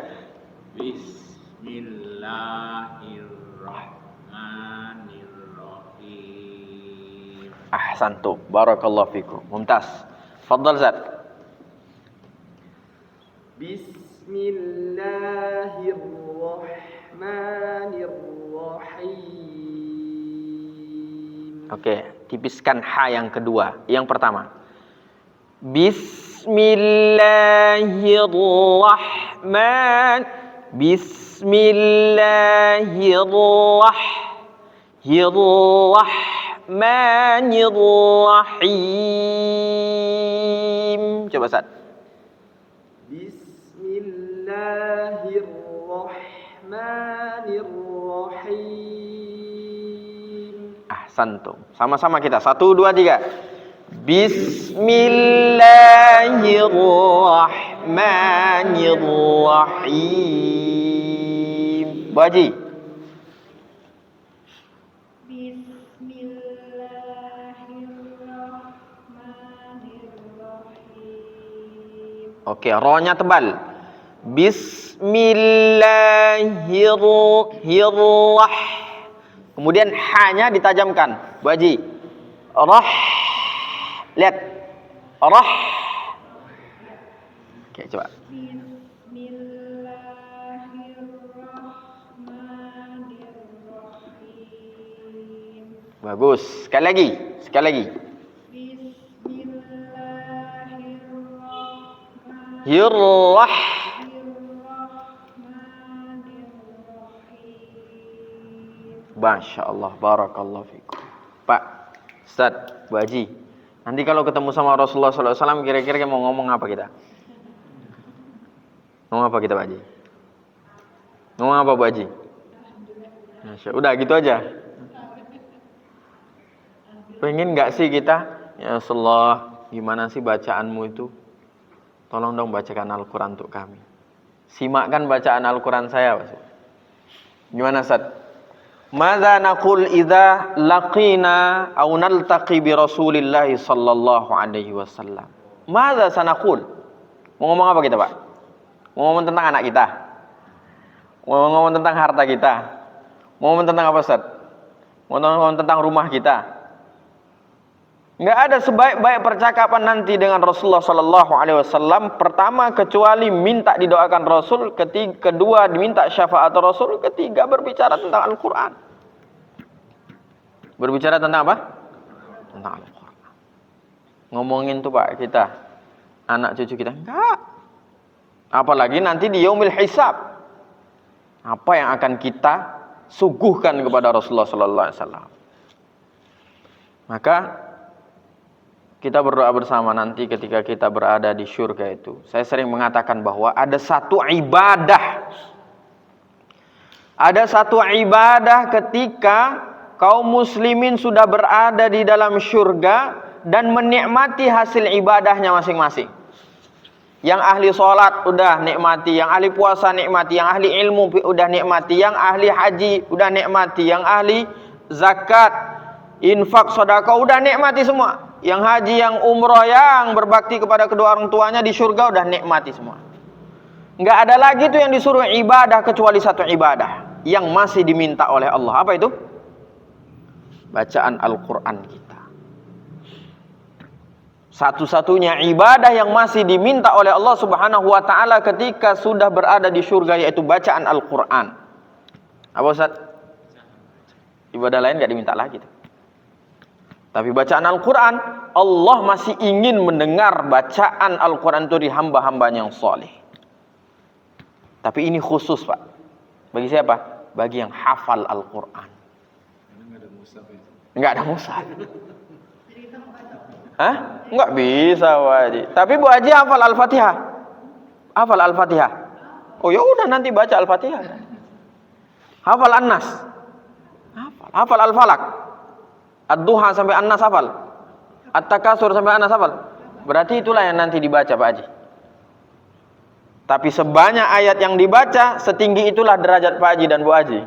Bismillahirrahmanirrahim. Ahsantu. Barakallahu fikum. Mumtaz. Fadhal Zat. Bismillahirrahmanirrahim. Oke, tipiskan ha yang kedua. Yang pertama. Bismillahirrahmanirrahim. Coba, Sat. Bismillahirrahmanirrahim. Ahsantum. Sama-sama kita. 1 2 3. Bismillahirrahmanirrahim. Bu Haji. Bismillahirrahmanirrahim. Oke, ro-nya tebal. Bismillahirrahmanirrahim. Kemudian ha-nya ditajamkan. Bu Haji. Rah. Lihat. Rah. Oke, coba. Bismillahirrahmanirrahim. Bagus. Sekali lagi. Sekali lagi. Hirrah. Masya Allah. Barakallahu fikum. Pak Ustaz, Bu Haji, nanti kalau ketemu sama Rasulullah SAW, kira-kira mau ngomong apa kita? Ngomong apa kita, Pak Haji? Ngomong apa, Bu Haji? Udah gitu aja. Pengen nggak sih kita? Ya Rasulullah, gimana sih bacaanmu itu? Tolong dong bacakan Al-Quran untuk kami. Simakkan bacaan Al-Quran saya, Pak. Gimana, Ustaz? Madza naqul idza laqina aw naltaqi bi Rasulillah sallallahu alaihi wasallam. Madza sanaqul? Mau ngomong apa kita, Pak? Mau ngomong tentang anak kita? Mau ngomong tentang harta kita? Mau ngomong tentang apa, Ustaz? Mau ngomong tentang rumah kita? Enggak ada sebaik-baik percakapan nanti dengan Rasulullah sallallahu alaihi wasallam. Pertama, kecuali minta didoakan Rasul, kedua diminta syafaat Rasul, ketiga berbicara tentang Al-Qur'an. Berbicara tentang apa? Tentang Al-Qur'an. Ngomongin tuh, Pak, kita, anak cucu kita enggak. Apalagi nanti di yaumil hisab. Apa yang akan kita suguhkan kepada Rasulullah sallallahu alaihi wasallam? Maka kita berdoa bersama nanti ketika kita berada di syurga itu. Saya sering mengatakan bahwa ada satu ibadah. Ada satu ibadah ketika kaum muslimin sudah berada di dalam syurga dan menikmati hasil ibadahnya masing-masing. Yang ahli sholat udah nikmati, yang ahli puasa nikmati, yang ahli ilmu udah nikmati, yang ahli haji udah nikmati, yang ahli zakat, infak, sedekah udah nikmati semua. Yang haji, yang umroh, yang berbakti kepada kedua orang tuanya di surga udah nikmati semua. Enggak ada lagi tuh yang disuruh ibadah kecuali satu ibadah yang masih diminta oleh Allah. Apa itu? Bacaan Al-Quran kita. Satu-satunya ibadah yang masih diminta oleh Allah Subhanahu wa taala ketika sudah berada di surga yaitu bacaan Al-Quran. Apa, Ustaz? Ibadah lain enggak diminta lagi tuh. Tapi bacaan Al-Quran, Allah masih ingin mendengar bacaan Al-Quran itu di hamba-hambanya yang soleh. Tapi ini khusus, Pak. Bagi siapa? Bagi yang hafal Al-Quran. Karena nggak ada musaf itu. Enggak ada musaf. Hah? Enggak bisa, Bu Haji. Tapi Bu Haji hafal Al-Fatihah. Hafal Al-Fatihah. Oh ya udah nanti baca Al-Fatihah. Hafal An-Nas. Hafal Al-Falaq. Ad-Duha sampai An-Nas hafal. At-Takasur sampai An-Nas hafal. Berarti itulah yang nanti dibaca, Pak Haji. Tapi sebanyak ayat yang dibaca, setinggi itulah derajat Pak Haji dan Bu Haji.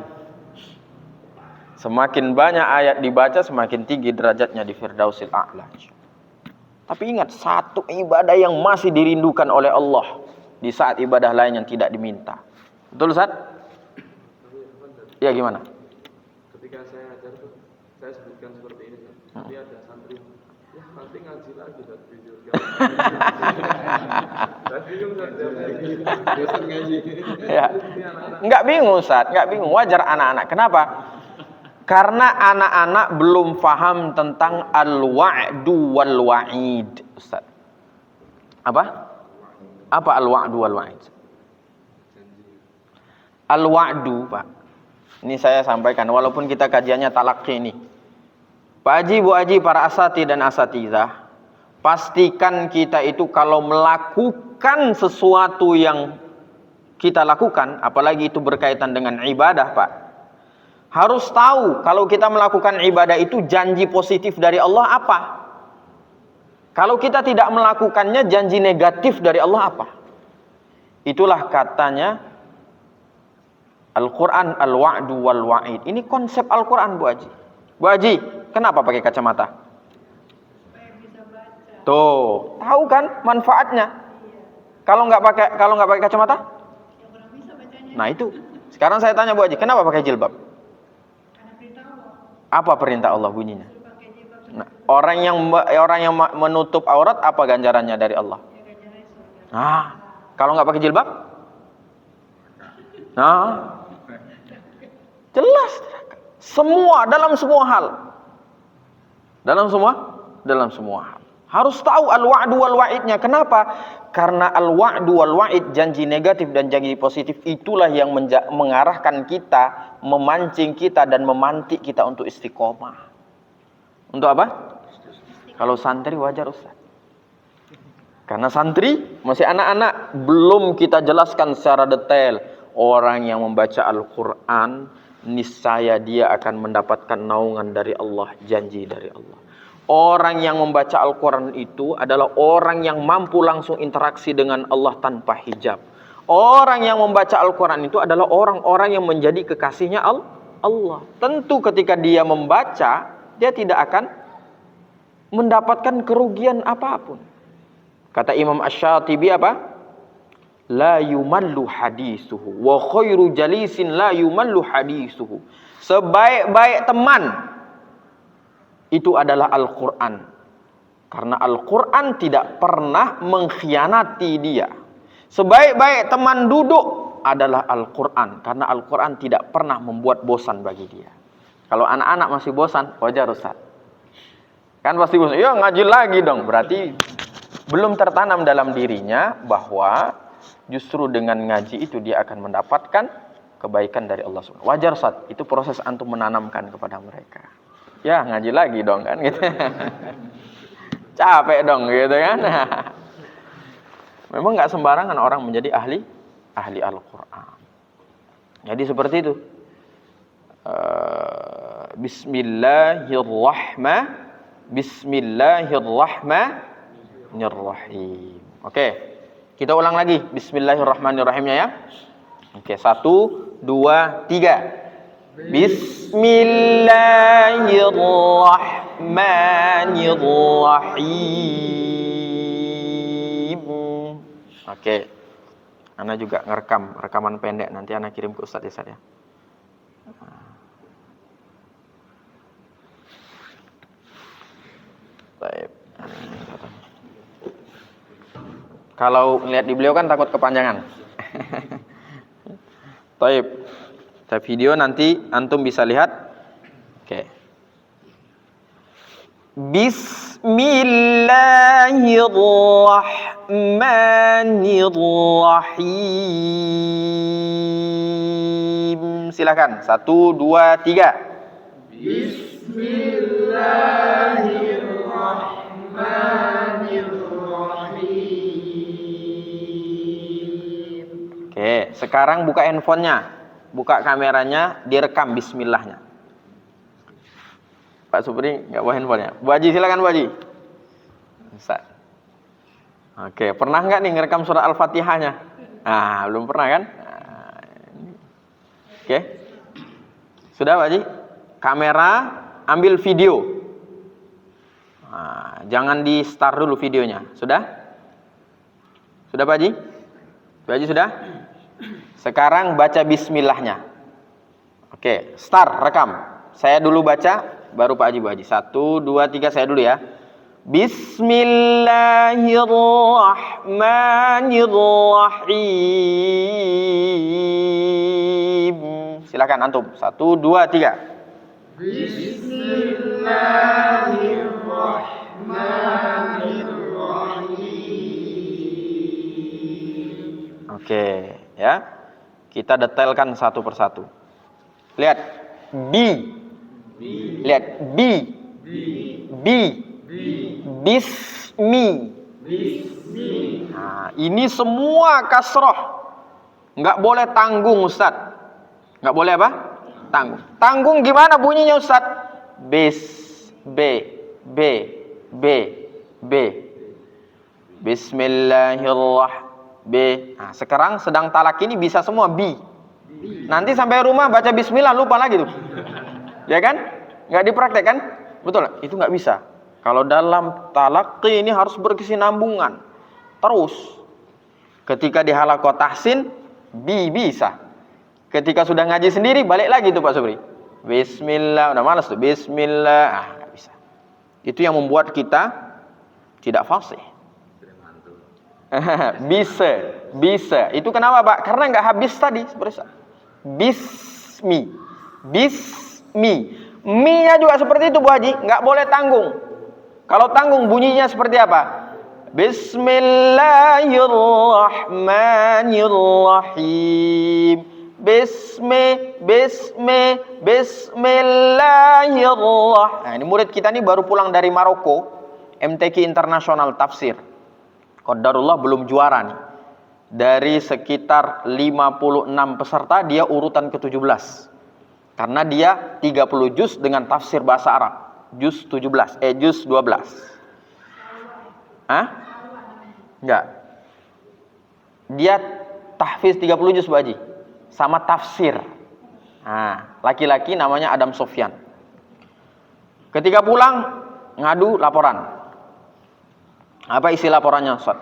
Semakin banyak ayat dibaca, semakin tinggi derajatnya di Firdausil A'la. Tapi ingat, satu ibadah yang masih dirindukan oleh Allah di saat ibadah lain yang tidak diminta. Betul, Ustaz? Ya, gimana? Ketika saya ajar tuh, saya sebutkan seperti ini, tapi ada santri, ya nanti ngaji lagi dan video. Saya bingung saja. Bosan ngaji. Ya. Enggak bingung, Ustaz, enggak bingung. Wajar anak-anak. Kenapa? Karena anak-anak belum paham tentang al-wa'du wal wa'id, Ustaz. Apa? Apa al-wa'du wal wa'id? Al-wa'du, Pak. Ini saya sampaikan walaupun kita kajiannya talaqi ini. Pak Haji, Bu Haji, para asati dan asatizah, pastikan kita itu kalau melakukan sesuatu yang kita lakukan, apalagi itu berkaitan dengan ibadah, Pak, harus tahu kalau kita melakukan ibadah itu janji positif dari Allah apa. Kalau kita tidak melakukannya, janji negatif dari Allah apa. Itulah katanya Al-Quran al-wa'du wal wa'id. Ini konsep Al-Quran, Bu Haji. Bu Haji, kenapa pakai kacamata? Supaya bisa baca. Tuh, tahu kan manfaatnya? Kalau nggak pakai kacamata? Yang kurang bisa bacanya. Nah itu. Sekarang saya tanya Bu Haji, kenapa pakai jilbab? Karena perintah Allah. Apa perintah Allah bunyinya? Suruh pakai jilbab. Nah, orang yang menutup aurat apa ganjarannya dari Allah? Ya ganjarannya surga. Nah, kalau nggak pakai jilbab? Nah, jelas. Semua, dalam semua hal. Dalam semua hal. Harus tahu al-wa'du wal wa'idnya. Kenapa? Karena al-wa'du wal wa'id, janji negatif dan janji positif, itulah yang mengarahkan kita, memancing kita dan memantik kita untuk istiqomah. Untuk apa? Kalau santri wajar, Ustaz. Karena santri masih anak-anak, belum kita jelaskan secara detail. Orang yang membaca Al-Quran, niscaya dia akan mendapatkan naungan dari Allah, janji dari Allah. Orang yang membaca Al-Quran itu adalah orang yang mampu langsung interaksi dengan Allah tanpa hijab. Orang yang membaca Al-Quran itu adalah orang-orang yang menjadi kekasihnya Allah. Tentu ketika dia membaca, dia tidak akan mendapatkan kerugian apapun. Kata Imam Asy-Syatibi apa? La yumallu hadisuhu wa khairu jalisin la yumallu hadisuhu. Sebaik-baik teman itu adalah Al-Quran. Karena Al-Quran tidak pernah mengkhianati dia. Sebaik-baik teman duduk adalah Al-Quran. Karena Al-Quran tidak pernah membuat bosan bagi dia. Kalau anak-anak masih bosan, wajar, Ustaz. Kan pasti bosan. Ya ngaji lagi dong. Berarti belum tertanam dalam dirinya bahwa justru dengan ngaji itu dia akan mendapatkan kebaikan dari Allah SWT. Wajar, Ustaz. Itu proses antum menanamkan kepada mereka. Ya ngaji lagi dong kan gitu. Capek dong gitu kan. Memang nggak sembarangan orang menjadi ahli Al-Quran. Jadi seperti itu. Bismillahirrahmanirrahim. Oke, kita ulang lagi. Bismillahirrahmanirrahimnya ya. Oke, 1, 2, 3. Bismillahirrahmanirrahim. Oke. Ana juga ngerekam, rekaman pendek, nanti Ana kirim ke Ustaz ya. Baik. Kalau lihat di beliau kan takut kepanjangan. Baik. Kita video nanti antum bisa lihat. Oke. Bismillahirrahmanirrahim. Silakan. 1, 2, 3. Oke, sekarang buka handphonenya, buka kameranya, direkam bismillahnya. Pak Supri nggak bawa handphonenya. Bu Haji silakan Bu Haji. Bisa. Oke, pernah nggak nih ngerekam surah Al-Fatihahnya? Ah, belum pernah kan? Nah, oke, sudah Pak Haji. Kamera, ambil video. Nah, jangan di start dulu videonya. Sudah? Sudah Pak Haji? Pak Haji sudah? Sekarang baca bismillahnya. Oke, start, rekam. Saya dulu baca, baru Pak Haji, Bu Haji. 1, 2, 3, saya dulu ya. Bismillahirrahmanirrahim. Silakan antum. 1, 2, 3. Oke, ya. Kita detailkan satu persatu. Lihat B. Lihat B. Bismi. Nah, ini semua kasroh. Nggak boleh tanggung Ustaz. Nggak boleh apa? Tanggung. Tanggung gimana bunyinya Ustaz? B. Bismillahirrahmanirrahim. Nah, sekarang sedang talak ini bisa semua B. Nanti sampai rumah baca bismillah lupa lagi tuh. Ya kan? Nggak dipraktekkan? Betul, itu nggak bisa. Kalau dalam talaqi ini harus berkesinambungan. Terus. Ketika di halaqah tahsin, B bisa. Ketika sudah ngaji sendiri, balik lagi tuh Pak Subri. Bismillah, udah malas tuh. Bismillah, nggak bisa. Itu yang membuat kita tidak fasih. Bisa. Itu kenapa Pak? Karena nggak habis tadi. Bismi. Mi-nya juga seperti itu Bu Haji, nggak boleh tanggung. Kalau tanggung bunyinya seperti apa? Bismillahirrahmanirrahim. Bismillahirrahmanirrahim. Nah, ini murid kita nih baru pulang dari Maroko, MTQ Internasional Tafsir. Qadarullah belum juara nih. Dari sekitar 56 peserta, dia urutan ke-17. Karena dia 30 juz dengan tafsir bahasa Arab. Juz 12. Juz 12. Hah? Enggak. Dia tahfiz 30 juz, Bu Haji. Sama tafsir. Nah, laki-laki namanya Adam Sofyan. Ketika pulang, ngadu laporan. Apa isi laporannya, Ustaz?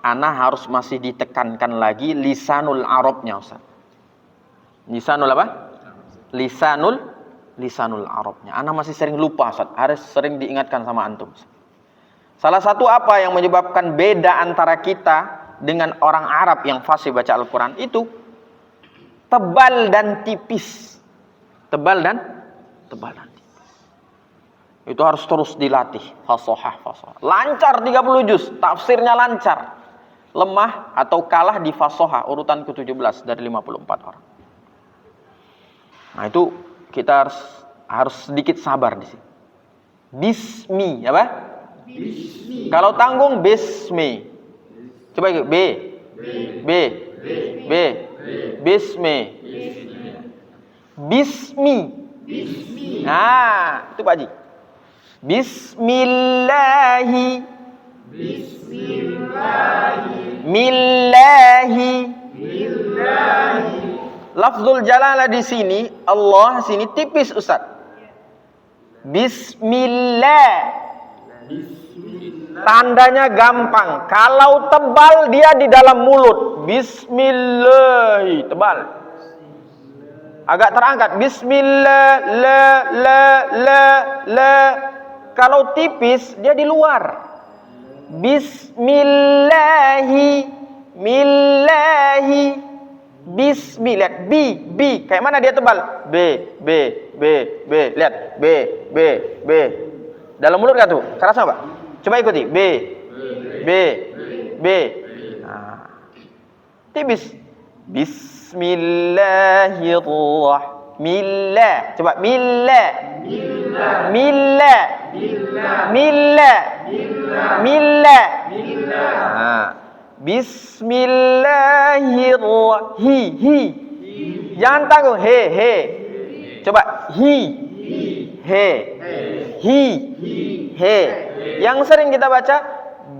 Ana harus masih ditekankan lagi lisanul Arabnya, Ustaz. Lisanul apa? Lisanul Arabnya. Ana masih sering lupa, Ustaz. Harus sering diingatkan sama antum. Salah satu apa yang menyebabkan beda antara kita dengan orang Arab yang fasih baca Al-Quran itu tebal dan tipis. Tebal dan tipis. Itu harus terus dilatih. Fasohah. Lancar 30 juz. Tafsirnya lancar. Lemah atau kalah di fasohah urutan ke-17 dari 54 orang. Nah, itu kita harus sedikit sabar di sini. Bismi, apa? Bismi. Kalau tanggung bismi. Coba B. Bismi. Nah, itu Pak Haji. Millahi. Lafzul jalalah di sini, Allah sini tipis Ustaz. Bismillah. Tandanya gampang. Kalau tebal dia di dalam mulut. Bismillah, tebal. Agak terangkat. Bismillah, la. Kalau tipis dia di luar. Millahi. Bismillah, B, kayak mana dia tebal? B, lihat, B. Dalam mulut nggak tuh? Keras apa? Coba ikuti. B. Nah. Tipis. Bismillahirrahmanirrahim. Coba Milla. Nah. Bismillahirrahmanirrahim. Jangan tanggung. He. Coba he. Yang sering kita baca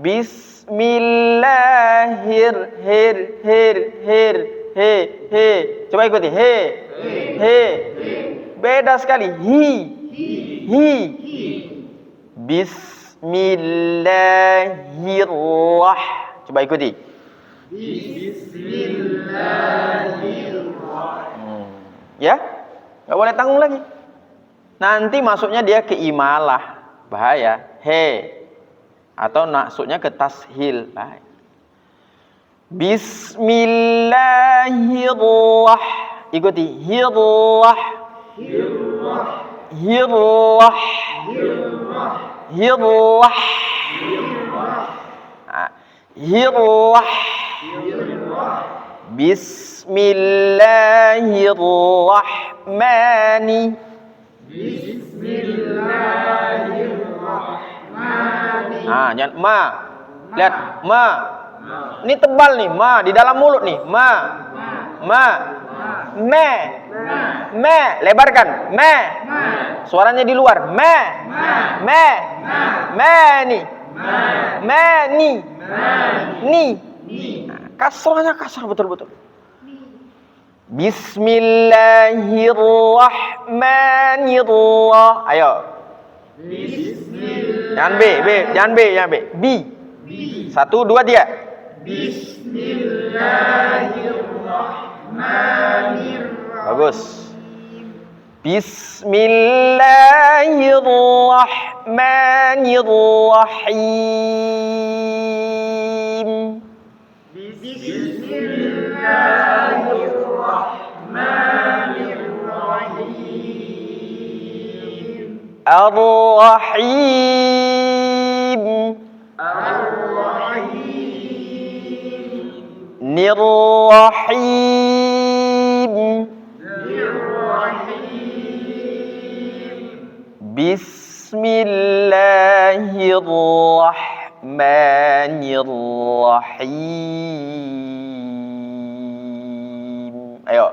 Bismillahirrahmanirrahim. Coba ikuti. He. Beda sekali. Hi. Bismillahirrahmanirrahim. Coba ikuti. Ya, nggak boleh tanggung lagi. Nanti masuknya dia ke imalah, bahaya. Atau masuknya ke tashil, bahaya. Bismillahirrahmanirrahim. Ikuti. Hirrah. Bismillahirrahmanirrahim. Nah, jangan ma. Lihat, ma. Ini tebal nih, ma di dalam mulut nih, ma. Me. Lebarkan, me. Suaranya di luar, me. Nih. Ni. Kasrahnya kasar betul-betul. Bismillahirrahmanirrahim. Ayo. Jangan B. B. 1, 2, 3. Bismillahirrahmanirrahim. Bagus. Bismillahirrahmanirrahim. Ar-Rahim. Nir-Rahim. Bismillahirrahmanirrahim. Ayo.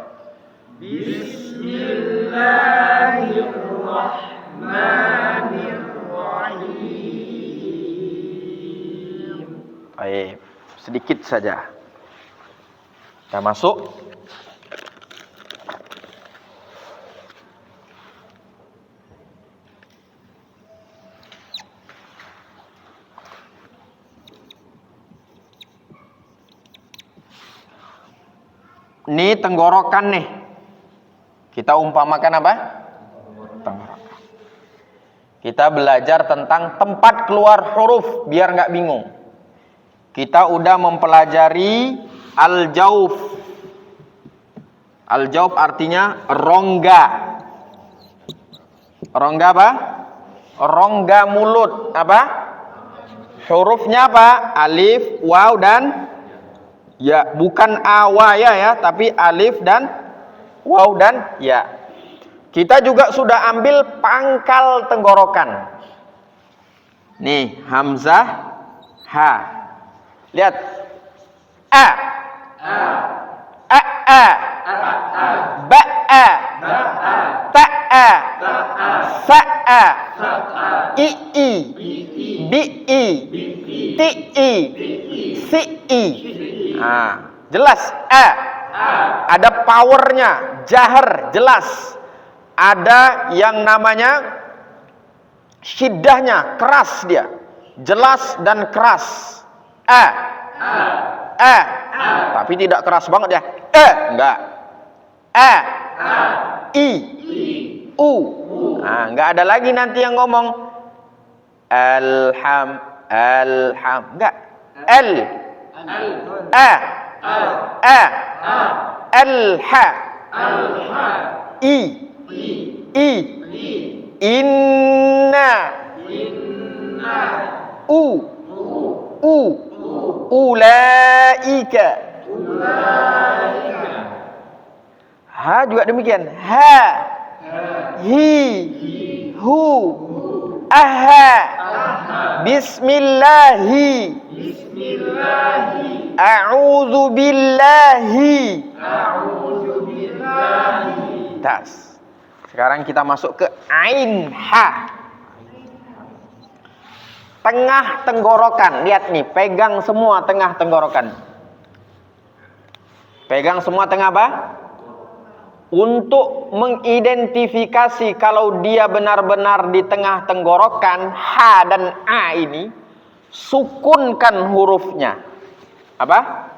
Baik, sedikit saja. Kita masuk. Ini tenggorokan nih. Kita umpamakan apa? Tenggorokan. Kita belajar tentang tempat keluar huruf biar nggak bingung. Kita udah mempelajari al-jauf. Al-jauf artinya rongga. Rongga apa? Rongga mulut. Apa? Hurufnya apa? Alif, waw, dan ya. Bukan awaya ya, tapi alif dan waw dan ya. Kita juga sudah ambil pangkal tenggorokan. Nih, hamzah, ha. Lihat. A. Ba. Ta. Sa. I. Bi. Ti. Si. Nah, jelas A. Ada powernya, jahar, jelas. Ada yang namanya syiddahnya, keras dia. Jelas dan keras. Tapi tidak keras banget ya. Enggak. I. U. Nah, enggak ada lagi nanti yang ngomong enggak. I. Inna. U. Ulaika. Ha juga demikian. Ha. Hi. Hu. Aha. Bismillahi. A'udzu billahi. Tas. Sekarang kita masuk ke ain ha. Tengah tenggorokan. Lihat nih, pegang semua tengah tenggorokan. Pegang semua tengah apa? Untuk mengidentifikasi kalau dia benar-benar di tengah tenggorokan, ha dan a ini, sukunkan hurufnya. Apa?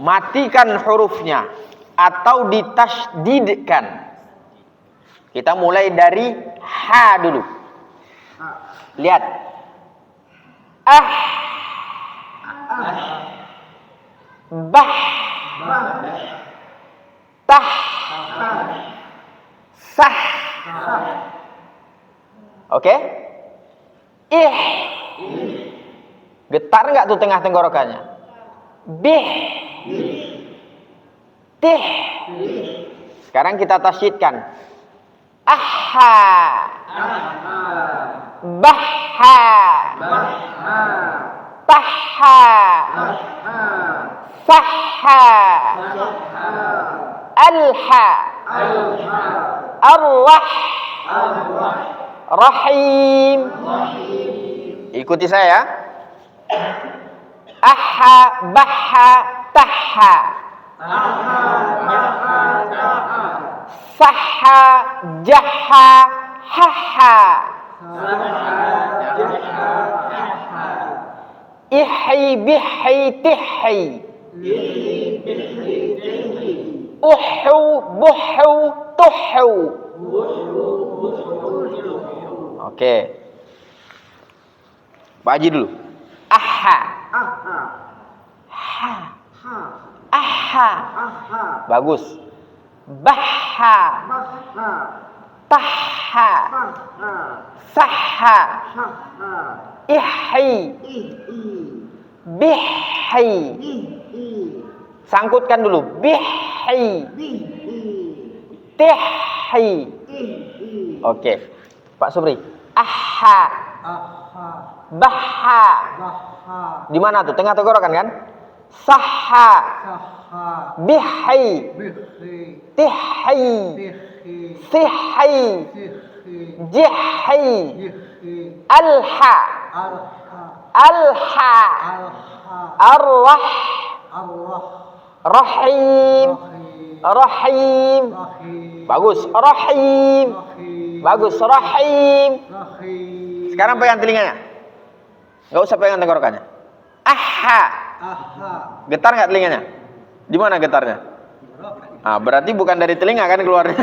Matikan hurufnya atau ditasydidkan. Kita mulai dari ha dulu. Lihat. Bah. Tah. Sah. Oke? Ih. Getar nggak tuh tengah tenggorokannya? Bih. Tih. Sekarang kita tasydidkan. Aha. Baha. Taha. Sahha. Alha. Arrah. Rahim. Ikuti saya. Aha. Baha. Taha. Sahha. Jaha. Haha. Ihi bihi tihi. Uhu buhu tuhu. Oke. Pak Haji dulu. Aha. Ha. Aha. Bagus. Baha. Taha. Sahha. Ihi. Bihi. Sangkutkan dulu. Bihi. Tihi. Oke. Pak Subri. Aha. Baha. Di mana tuh? Tengah tenggorokan kan? Sahha. Bihi. Tihi. Sihi. Jihi. Alha. Alha. Arrah. Rahim. Rahim. Bagus. Rahim. Bagus. Rahim. Sekarang pegang telinganya. Nggak usah pegang tenggorokannya. Aha. Getar nggak telinganya? Di mana getarnya? Ah, berarti bukan dari telinga kan keluarnya.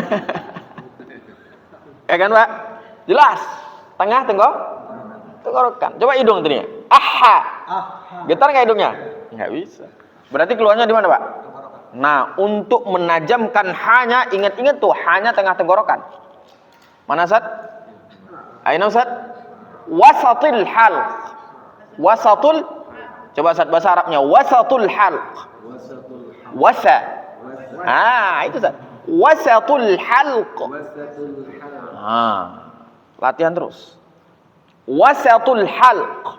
Ya kan, Pak? Jelas. Tengah tenggorokan. Coba hidung telinga. Aha. Getar nggak hidungnya? Nggak bisa. Berarti keluarnya di mana, Pak? Nah, untuk menajamkan hanya, ingat-ingat tuh, hanya tengah tenggorokan. Mana, Ustaz? Aina, Ustaz? Wasatul halq. Wasatul. Coba Ustaz bahasa Arabnya. Wasatul halq. Wasa. Ah, itu Ustaz. Wasatul halq. Ah, latihan terus. Wasatul halq.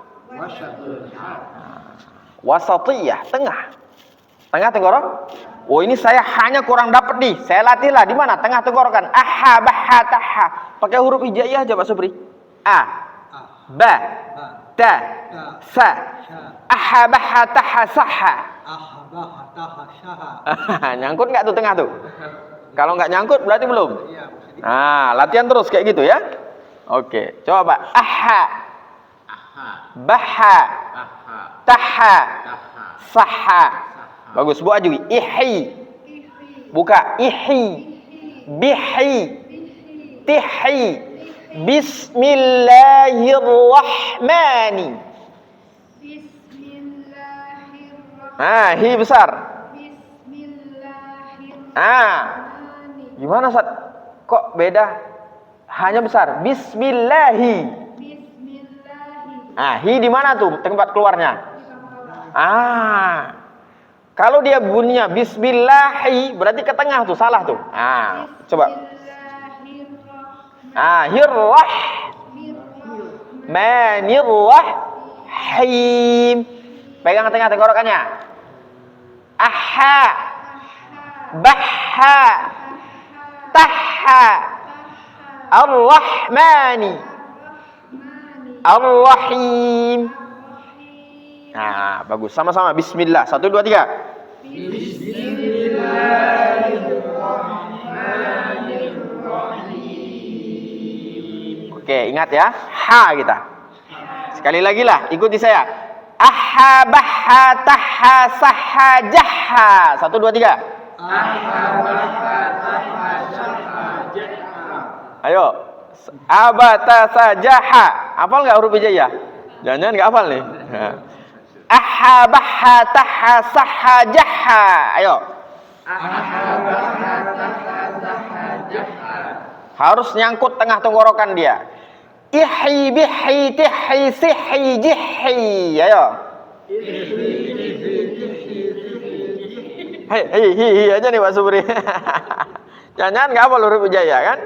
Wasatiyah, tengah. Tengah tenggorok. Oh, ini saya hanya kurang dapat nih. Saya latihlah di mana? Tengah tenggorokan. Aha, baha, taha. Pakai huruf hijaiyah aja Pak Subri. A, ba, ta, sa. Aha, baha, taha, saha. Nyangkut nggak tuh tengah tuh? Kalau nggak nyangkut berarti belum. Nah, latihan terus kayak gitu ya. Oke, coba Pak. Aha, baha, taha, saha. Bagus, Bu Ajui. Ihi. Buka. Ihi. Bihi. Tihi. Bismillahirrahmani. Ah, hi besar. Gimana Ustaz? Kok beda? Hanya besar. Bismillahi. Hi di mana tuh tempat keluarnya? Kalau dia bunyinya bismillahi, berarti ke tengah tuh, salah tuh. Coba. Hirrahmanirrahim. Pegang tengah tenggorokannya. Aha. Bahha. Tahha. Ar-Rahmani. Ar-Rahim. Nah, bagus. Sama-sama. Bismillah. 1, 2, 3. Bismillahirrahmanirrahim. Oke, ingat ya. Ha kita. Sekali lagi lah. Ikuti saya. Aha, bahha, tahha, sahha, jahha. 1, 2, 3. Ayo. Abata sajaha. Hafal nggak huruf hijaiyah? Jangan-jangan nggak hafal nih. Aha, bahha, tahha, sahha, jahha. Ayo. Harus nyangkut tengah tenggorokan dia. Ihi, bihi, tihi, sihi, jihi. Ayo. Hi aja nih Pak Subri. Jangan-jangan nggak hafal huruf hijaiyah kan?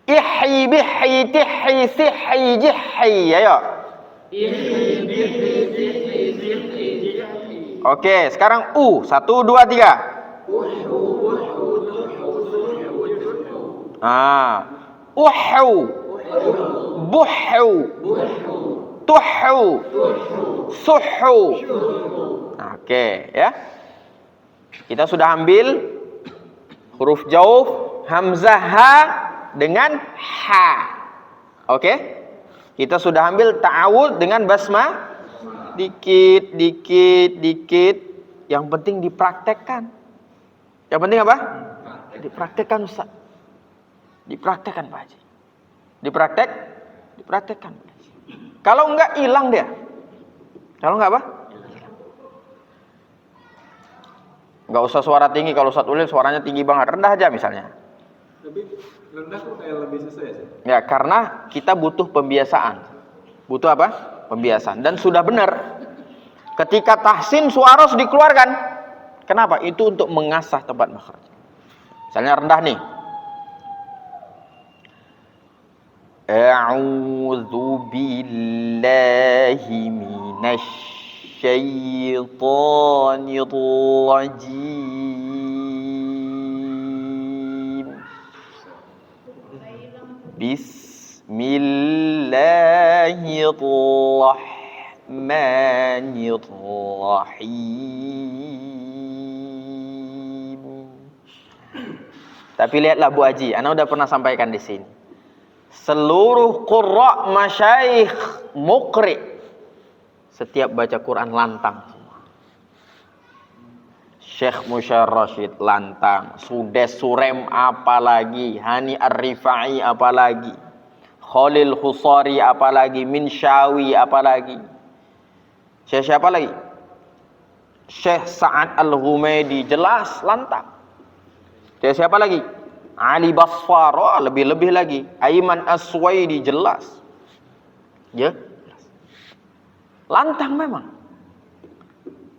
Ihi, bihi, tihi, sihi, jihi. Ayo. Oke, sekarang U. 1, 2, 3. Uhu. Buhu. Tuhu. Suhu. Oke, ya. Kita sudah ambil huruf jauf, hamzah ha dengan ha. Oke? Kita sudah ambil ta'awud dengan basmah. Dikit. Yang penting dipraktekkan. Yang penting apa? Dipraktekkan, Ustaz. Dipraktekkan, Pak Haji. Dipraktekkan. Kalau enggak hilang dia. Kalau enggak apa? Enggak usah suara tinggi. Kalau Ustaz Ulil suaranya tinggi banget, rendah aja misalnya. Tapi rendah kok kayak lebih susah ya? Ya, karena kita butuh pembiasaan. Butuh apa? Pembiasaan. Dan sudah benar. Ketika tahsin suara harus dikeluarkan. Kenapa? Itu untuk mengasah tempat makhraj. Misalnya rendah nih. A'udzu billahi minasy syaitonir rajim. Bismillahirrahmanirrahim. Tapi lihatlah Bu Haji, ana udah pernah sampaikan di sini. Seluruh qurra, masyayikh, muqri, setiap baca Quran lantang semua. Syekh Musyar Rashid lantang, Sudes Surem apalagi, Hani Ar-Rifai apalagi, Khalil Khusari apalagi, Minsyawi apalagi. Syekh siapa lagi? Syekh Sa'ad Al-Humaidi jelas lantang. Syekh siapa lagi? Ali Basfar, lebih-lebih lagi. Aiman Aswaidi jelas. Ya. Lantang memang.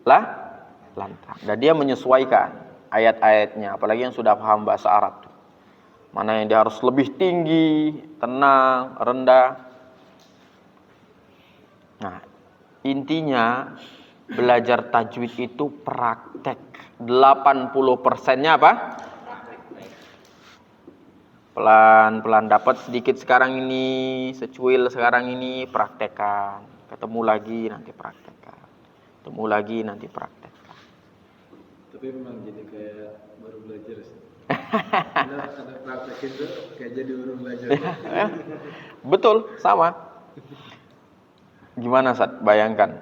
Lantang. Dan dia menyesuaikan ayat-ayatnya, apalagi yang sudah paham bahasa Arab. Mana yang dia harus lebih tinggi, tenang, rendah. Nah, intinya belajar tajwid itu praktek. 80%-nya apa? Pelan-pelan dapat sedikit sekarang ini, secuil sekarang ini, praktekkan. Ketemu lagi nanti praktekkan. Ketemu lagi nanti praktekkan. Tapi memang jadi kayak baru belajar sih. Ada praktekin tuh kayak jadi baru belajar. Betul, sama. Gimana Sat? Bayangkan.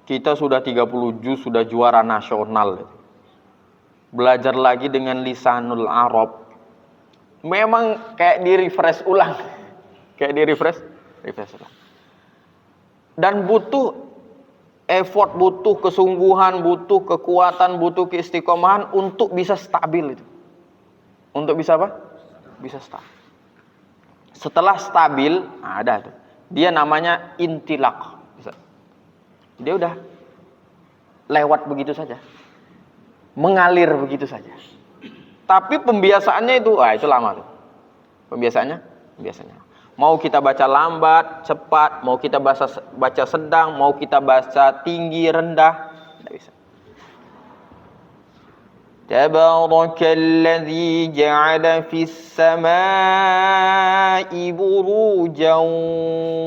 Kita sudah 30 juz, sudah juara nasional. Belajar lagi dengan lisanul Arab. Memang kayak di refresh ulang. Refresh ulang. Dan butuh effort, butuh kesungguhan, butuh kekuatan, butuh keistiqomahan untuk bisa stabil itu. Untuk bisa apa? Bisa stabil. Setelah stabil, ada tuh. Dia namanya intilaq. Dia udah lewat begitu saja. Mengalir begitu saja. Tapi pembiasaannya itu lama tuh. Pembiasaannya. Mau kita baca lambat, cepat, mau kita baca sedang, mau kita baca tinggi, rendah, tidak bisa. Tabarakalladzi ja'ala fis samaa'i burujan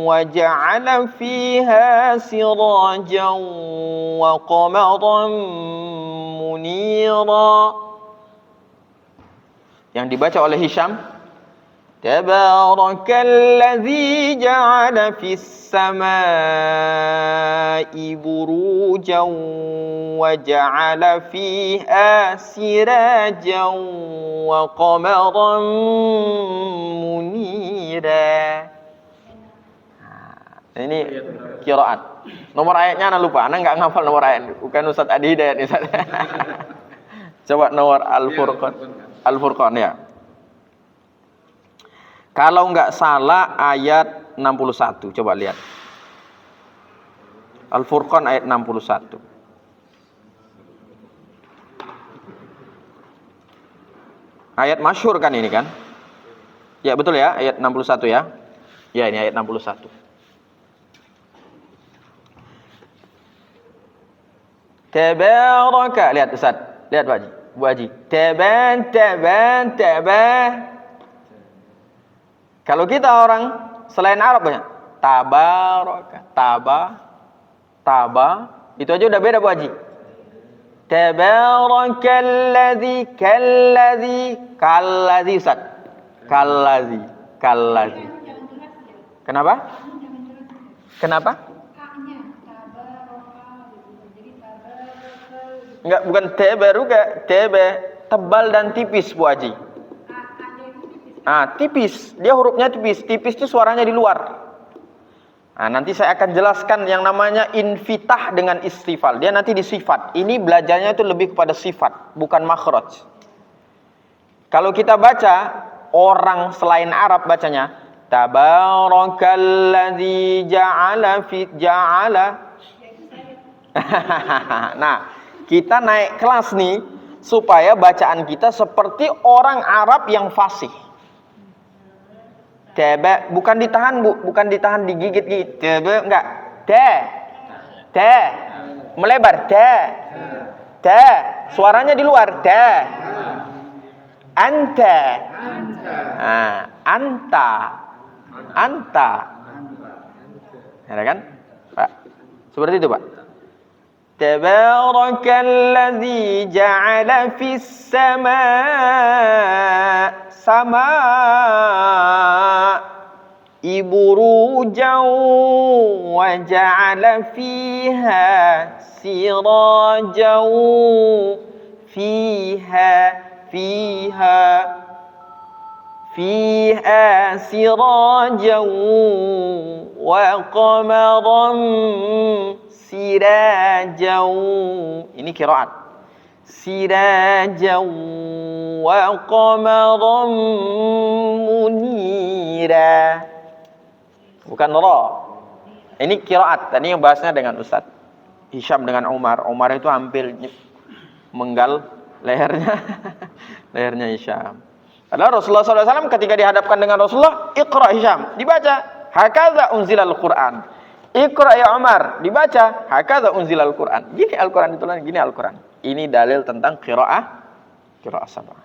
wa ja'ala fiha sirajan wa qamaran munira. Yang dibaca oleh Hisham, Tabarakalladzi ja'ala fis samaa'i burujan wa ja'ala fiha sirajan wa qamaran munira. Nah, ini qiraat. Nomor ayatnya ana lupa, ana enggak ngafal nomor ayat. Bukan Ustaz Adi Hidayat ini. Coba nomor Al-Furqan. Al-Furqan ya. Kalau enggak salah ayat 61. Coba lihat. Al-Furqan ayat 61. Ayat masyhur kan ini kan? Ya betul ya, ayat 61 ya. Ya ini ayat 61. Tabaraka. Lihat Ustaz. Lihat Pak Haji. Bu Haji. Taban. Kalau kita orang selain Arab banyak. Tabaraka. Taba. Itu aja udah beda Bu Haji. Tabarakalladzi kalladzi Ustaz. Kalladzi. Jangan jelas ya. Kenapa? Jangan jelas ya. Kenapa? K-nya tabaraka gitu. Jadi tabaraka gitu. Enggak, bukan tabaruka, tebal dan tipis Bu Haji. A-nya itu tipis. Tipis. Dia hurufnya tipis. Tipis itu suaranya di luar. Nanti saya akan jelaskan yang namanya infitah dengan istifal. Dia nanti di sifat. Ini belajarnya itu lebih kepada sifat, bukan makhraj. Kalau kita baca, orang selain Arab bacanya Tabarakalladzi ja'ala. Nah, kita naik kelas nih supaya bacaan kita seperti orang Arab yang fasih. Taba, bukan ditahan Bu, bukan ditahan digigit-gigit. Taba enggak. Ta. Melebar ta. Suaranya di luar ta. Anta. Anta. Ada kan? Pak. Seperti itu, Pak. Tabarakalladzi ja'ala fis samaa'i burujan wa ja'ala fiha sirajan fiha sirajan wa qamaran sirajan. Ini qiraat. Sirajan wa qamaran munira. Bukan ra. Ini qiraat. Tadi yang bahasnya dengan Ustaz Hisham dengan Umar. Umar itu hampir menggal lehernya Hisham. Padahal Rasulullah SAW ketika dihadapkan dengan Rasulullah, Iqra Hisham, dibaca, hakaza unzilal Qur'an. Iqra ya Umar, dibaca, hakaza unzilal Qur'an. Gini Al-Qur'an ditulis, gini Al-Qur'an. Ini dalil tentang qiraah sabah.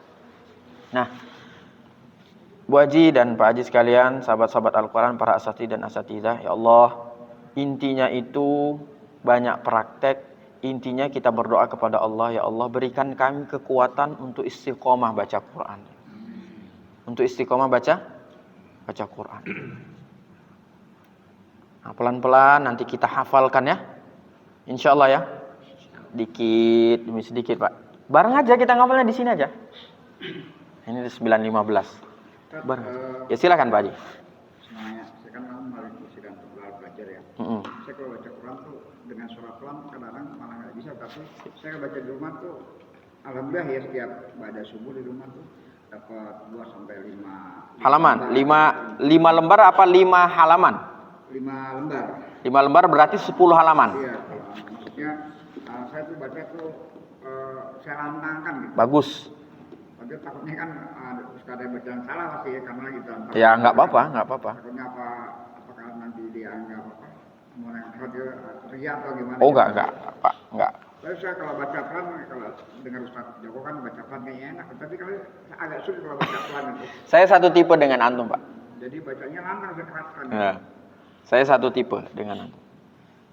Nah, Bu Haji dan Pak Haji sekalian, sahabat-sahabat Al-Qur'an, para asatidz dan asatidzah, ya Allah, intinya itu banyak praktek. Intinya kita berdoa kepada Allah, ya Allah berikan kami kekuatan untuk istiqomah baca Quran. Untuk istiqomah baca Quran. Nah, pelan-pelan nanti kita hafalkan ya. Insya Allah ya. Dikit demi sedikit Pak. Bareng aja kita ngafalnya di sini aja. Ini 9.15. Bareng. Ya silakan Pak Haji. Semuanya, saya kan malah sidang belajar ya. Saya kalau baca Quran tuh dengan suara pelan kadang-kadang malah nggak bisa. Tapi saya baca di rumah tuh, alhamdulillah ya setiap baca subuh di rumah tuh dapat 2 sampai 5 halaman. 5 lembar apa 5 halaman? 5 lembar. 5 lembar berarti 10 halaman. Iya, maksudnya saya tuh baca tuh saya lantangkan gitu. Bagus. Tapi takutnya kan suka ada bacaan salah pasti ya, karena gitu. Ya nggak apa-apa. Takutnya apakah nanti dianggap mau yang ria atau gimana? Oh enggak, Pak, enggak. Tapi saya kalau baca pelan, kalau dengar Ustaz Joko kan baca pelan kayaknya enak. Tapi kalau agak sulit kalau baca pelan itu. Saya satu tipe dengan antum, Pak. Jadi bacanya lantang saya keraskan. Ya. Saya satu tipe dengan antum.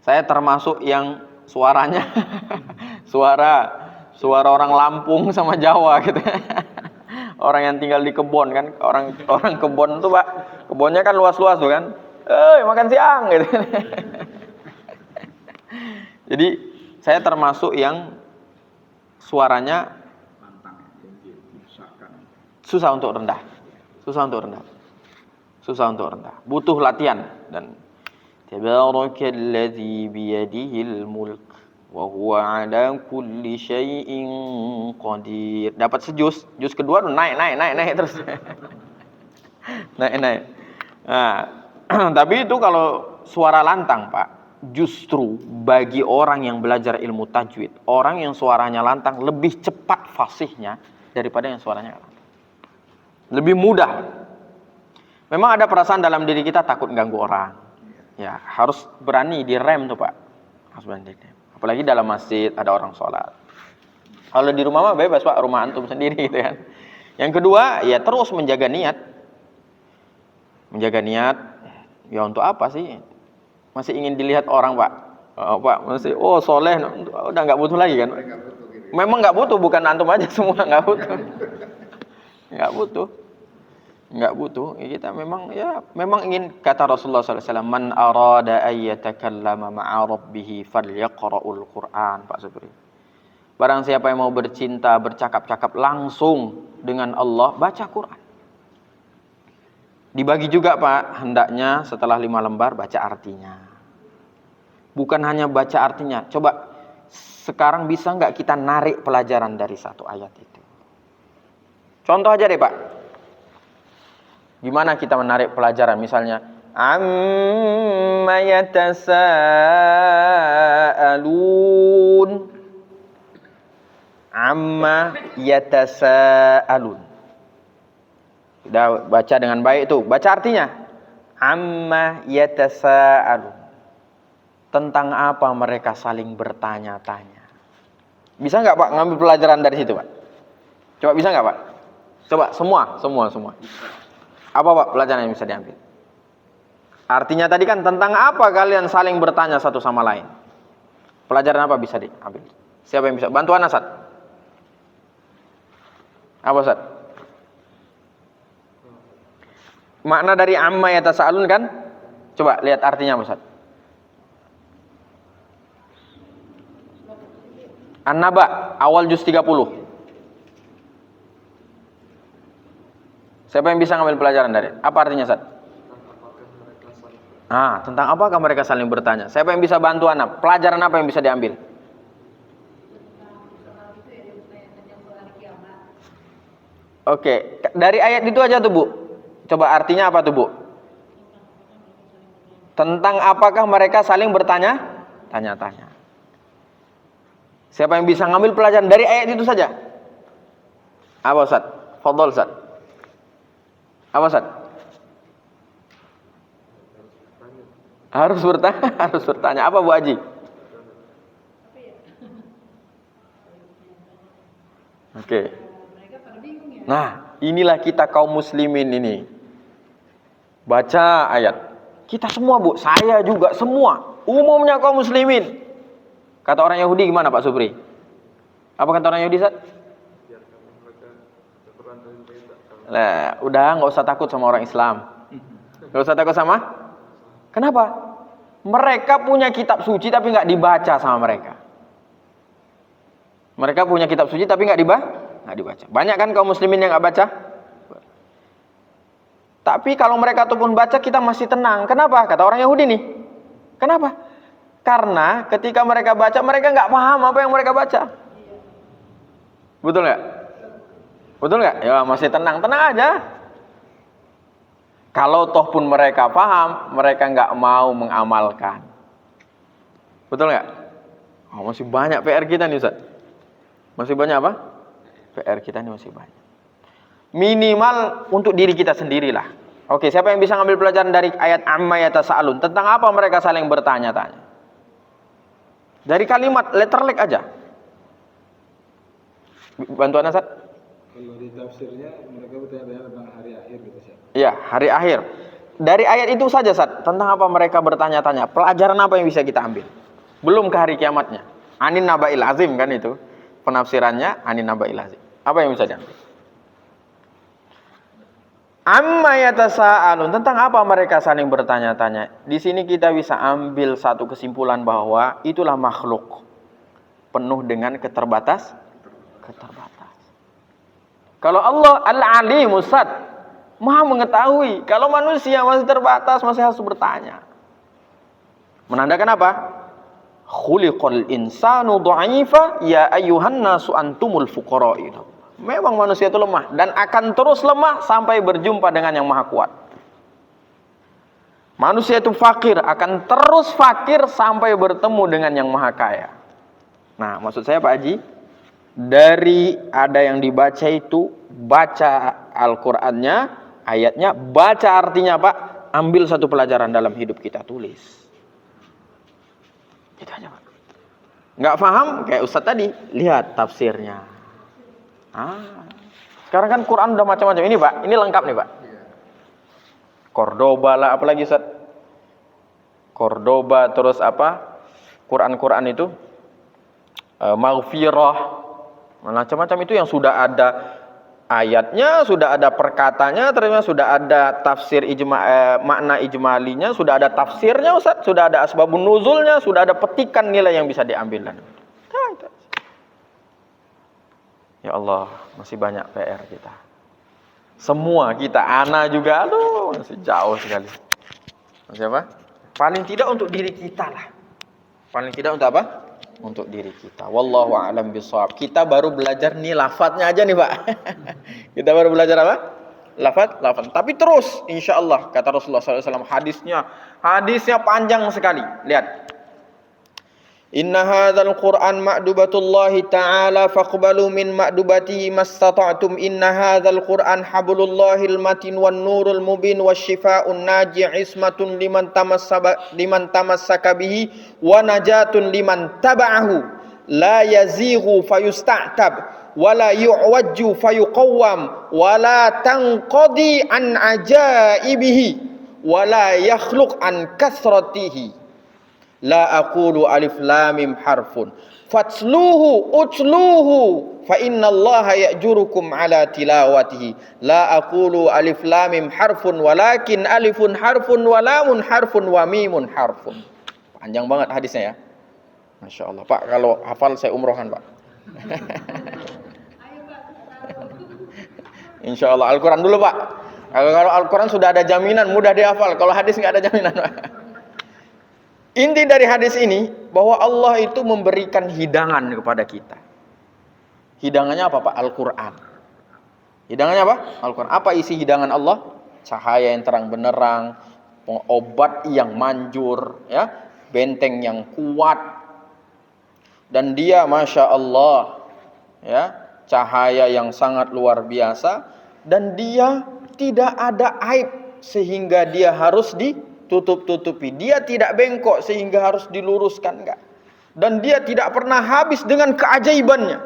Saya termasuk yang suaranya suara orang Lampung sama Jawa gitu. Orang yang tinggal di kebon kan, orang kebon tuh, Pak. Kebonnya kan luas-luas tuh kan. Makan siang gitu. Jadi saya termasuk yang suaranya Lantang, susahkan. susah untuk rendah. Butuh latihan. Dan Tabarakalladzi biyadihil mulk wa huwa ala kulli syai'in qadir. Dapat sejus, jus kedua tuh naik terus. naik. Nah, tapi itu kalau suara lantang, Pak, justru bagi orang yang belajar ilmu tajwid, orang yang suaranya lantang lebih cepat fasihnya daripada yang suaranya lantang. Lebih mudah. Memang ada perasaan dalam diri kita takut ganggu orang. Ya, harus berani direm tuh, Pak. Harus berani direm. Apalagi dalam masjid ada orang sholat. Kalau di rumah mah bebas, Pak, rumah antum sendiri gitu kan. Yang kedua, ya terus menjaga niat. Menjaga niat, ya untuk apa sih? Masih ingin dilihat orang, Pak. Pak, masih soleh, udah nggak butuh lagi kan? Memang nggak butuh, bukan antum aja semua nggak butuh. Nggak butuh. Kita memang ingin, kata Rasulullah SAW, man arada ayyatakallama ma'a rabbih falyaqra'ul Qur'an, Pak Supri. Barang siapa yang mau bercinta, bercakap-cakap langsung dengan Allah, baca Quran. Dibagi juga, Pak, hendaknya setelah 5 lembar baca artinya. Bukan hanya baca artinya. Coba sekarang bisa nggak kita narik pelajaran dari satu ayat itu? Contoh aja deh, Pak. Gimana kita menarik pelajaran? Misalnya, amma yatasaalun. Sudah baca dengan baik itu. Baca artinya. Amma yatasaalun. Tentang apa mereka saling bertanya-tanya. Bisa nggak, Pak, ngambil pelajaran dari situ, Pak? Coba bisa nggak, Pak? Coba semua. Apa, Pak, pelajaran yang bisa diambil? Artinya tadi kan tentang apa kalian saling bertanya satu sama lain. Pelajaran apa bisa diambil? Siapa yang bisa? Bantuan Asad. Apa, Asad? Makna dari amma yatasaalun kan? Coba lihat artinya, Asad. An-Naba, awal juz 30. Siapa yang bisa ngambil pelajaran dari? Apa artinya, Sat? Tentang apakah mereka saling bertanya? Siapa yang bisa bantu anak? Pelajaran apa yang bisa diambil? Oke, dari ayat itu aja tuh, Bu. Coba artinya apa tuh, Bu? Tentang apakah mereka saling bertanya? Tanya-tanya. Siapa yang bisa ngambil pelajaran dari ayat itu saja? Apa, Ustaz? Fadhol, Ustaz. Apa, Ustaz? Harus bertanya. Apa, Bu Haji? Oke. Nah, inilah kita kaum muslimin ini. Baca ayat. Kita semua, Bu, saya juga semua, umumnya kaum muslimin. Kata orang Yahudi gimana, Pak Supri? Apa kata orang Yahudi, Ustaz? Nah, udah nggak usah takut sama orang Islam. Nggak usah takut sama? Kenapa? Mereka punya kitab suci tapi nggak dibaca sama mereka. Mereka punya kitab suci tapi nggak dibaca. Banyak kan kaum muslimin yang nggak baca? Tapi kalau mereka tuh pun baca, kita masih tenang. Kenapa? Kata orang Yahudi nih. Kenapa? Karena ketika mereka baca, mereka nggak paham apa yang mereka baca. Betul nggak? Ya masih tenang aja. Kalau toh pun mereka paham, mereka nggak mau mengamalkan. Betul nggak? Oh, masih banyak PR kita nih Ustaz. Masih banyak apa? PR kita ini masih banyak. Minimal untuk diri kita sendirilah. Oke, siapa yang bisa ngambil pelajaran dari ayat amma yatasaalun? Tentang apa mereka saling bertanya-tanya? Dari kalimat letterlek aja. Bantuan Ustaz? Kalau di tafsirnya mereka bertanya tentang hari akhir gitu sih. Iya, hari akhir. Dari ayat itu saja Ustaz, tentang apa mereka bertanya-tanya? Pelajaran apa yang bisa kita ambil? Belum ke hari kiamatnya. Anin naba'il azim kan itu. Penafsirannya anin naba'il azim. Apa yang bisa diambil? Amma yatasaalun, tentang apa mereka saling bertanya-tanya? Di sini kita bisa ambil satu kesimpulan bahwa itulah makhluk penuh dengan keterbatas. Kalau Allah Al-Alim Ustaz, Maha mengetahui. Kalau manusia masih terbatas, masih harus bertanya. Menandakan apa? Khuliqal insanu dha'ifa ya ayyuhan nasu antumul fuqara. Memang manusia itu lemah dan akan terus lemah sampai berjumpa dengan yang Maha Kuat. Manusia itu fakir, akan terus fakir sampai bertemu dengan yang Maha Kaya. Nah, maksud saya Pak Haji, dari ada yang dibaca itu, baca Al-Qur'annya, ayatnya, baca artinya Pak, ambil satu pelajaran dalam hidup kita, tulis. Itu aja Pak. Nggak paham, kayak Ustadz tadi, lihat tafsirnya. Sekarang kan Quran udah macam-macam. Ini Pak, ini lengkap nih Pak. Cordoba lah, apalagi Ustaz? Cordoba, terus apa? Quran-Quran itu Maghfirah, macam-macam itu yang sudah ada ayatnya, sudah ada perkatanya, ternyata sudah ada tafsir makna ijmalinya, sudah ada tafsirnya Ustaz, sudah ada asbabun nuzulnya, sudah ada petikan nilai yang bisa diambil. Ya Allah, masih banyak PR kita. Semua kita, ana juga, aduh, masih jauh sekali. Masih apa? Paling tidak untuk diri kita lah. Paling tidak untuk apa? Untuk diri kita. Wallahu a'lam bishawab. Kita baru belajar nih lafadznya aja nih Pak. Kita baru belajar apa? Lafadz. Tapi terus, insya Allah, kata Rasulullah SAW, hadisnya panjang sekali. Lihat. Inna hadzal Qur'an ma'dubatullahi ta'ala faqbalu min ma'dubatihi mastata'tum. Inna hadzal Qur'an hablullahil matin wan nurul mubin wasyifa'un naji' ismatun liman tamassaka bihi wa najatun liman taba'ahu la yazighu fayusta'tab wa la yu'wajju fayuqawwam wa la tanqadi an ajaibihi wa la yakhluq an kasratihi. La aqulu alif lam mim harfun fatsluhu utluhu fa innallaha ya'jurukum ala tilawatihi. La aqulu alif lam mim harfun walakin alifun harfun wa lamun harfun wa mimun harfun. Panjang banget hadisnya ya. Masya Allah Pak, kalau hafal saya umrohan Pak. Insya Allah Al-Quran dulu Pak. Kalau Al-Quran sudah ada jaminan, mudah dihafal. Kalau hadis nggak ada jaminan Pak. Inti dari hadis ini bahwa Allah itu memberikan hidangan kepada kita. Hidangannya apa Pak? Al-Quran. Hidangannya apa? Al-Quran. Apa isi hidangan Allah? Cahaya yang terang benderang, obat yang manjur, ya, benteng yang kuat. Dan dia Masya Allah, ya, cahaya yang sangat luar biasa. Dan dia tidak ada aib sehingga dia harus ditutup-tutupi. Dia tidak bengkok sehingga harus diluruskan, enggak. Dan dia tidak pernah habis dengan keajaibannya.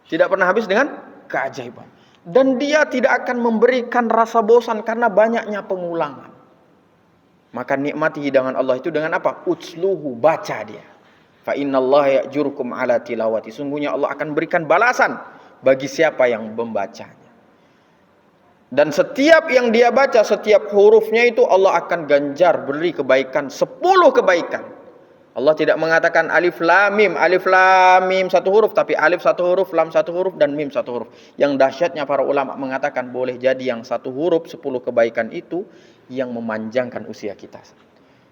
Tidak pernah habis dengan keajaiban. Dan dia tidak akan memberikan rasa bosan karena banyaknya pengulangan. Maka nikmati hidangan Allah itu dengan apa? Utsluhu, baca dia. Fa innallaha ya'jurukum ala tilawati. Sungguhnya Allah akan berikan balasan bagi siapa yang membacanya. Dan setiap yang dia baca, setiap hurufnya itu Allah akan ganjar beri kebaikan, 10 kebaikan. Allah tidak mengatakan alif lam mim satu huruf, tapi alif satu huruf, lam satu huruf, dan mim satu huruf. Yang dahsyatnya para ulama mengatakan boleh jadi yang satu huruf 10 kebaikan itu yang memanjangkan usia kita.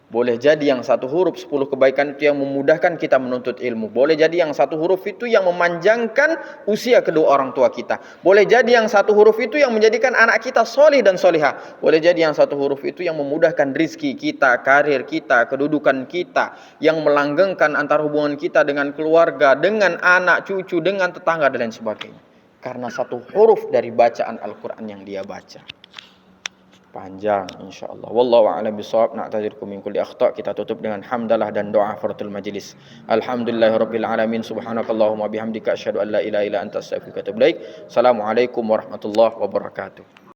Boleh jadi yang satu huruf 10 kebaikan itu yang memudahkan kita menuntut ilmu. Boleh jadi yang satu huruf itu yang memanjangkan usia kedua orang tua kita. Boleh jadi yang satu huruf itu yang menjadikan anak kita solih dan solihah. Boleh jadi yang satu huruf itu yang memudahkan rizki kita, karir kita, kedudukan kita. Yang melanggengkan antar hubungan kita dengan keluarga, dengan anak, cucu, dengan tetangga dan lain sebagainya. Karena satu huruf dari bacaan Al-Quran yang dia baca. Panjang insyaallah. Wallahu a'lam bishawab. Na'tadzirkum min kulli akhta'. Kita tutup dengan hamdalah dan doa fardul majlis. Alhamdulillahirabbil alamin. Subhanakallahumma bihamdika asyhadu an la ilaha illa anta astaghfiruka wa atubu ilaik. Assalamualaikum warahmatullahi wabarakatuh.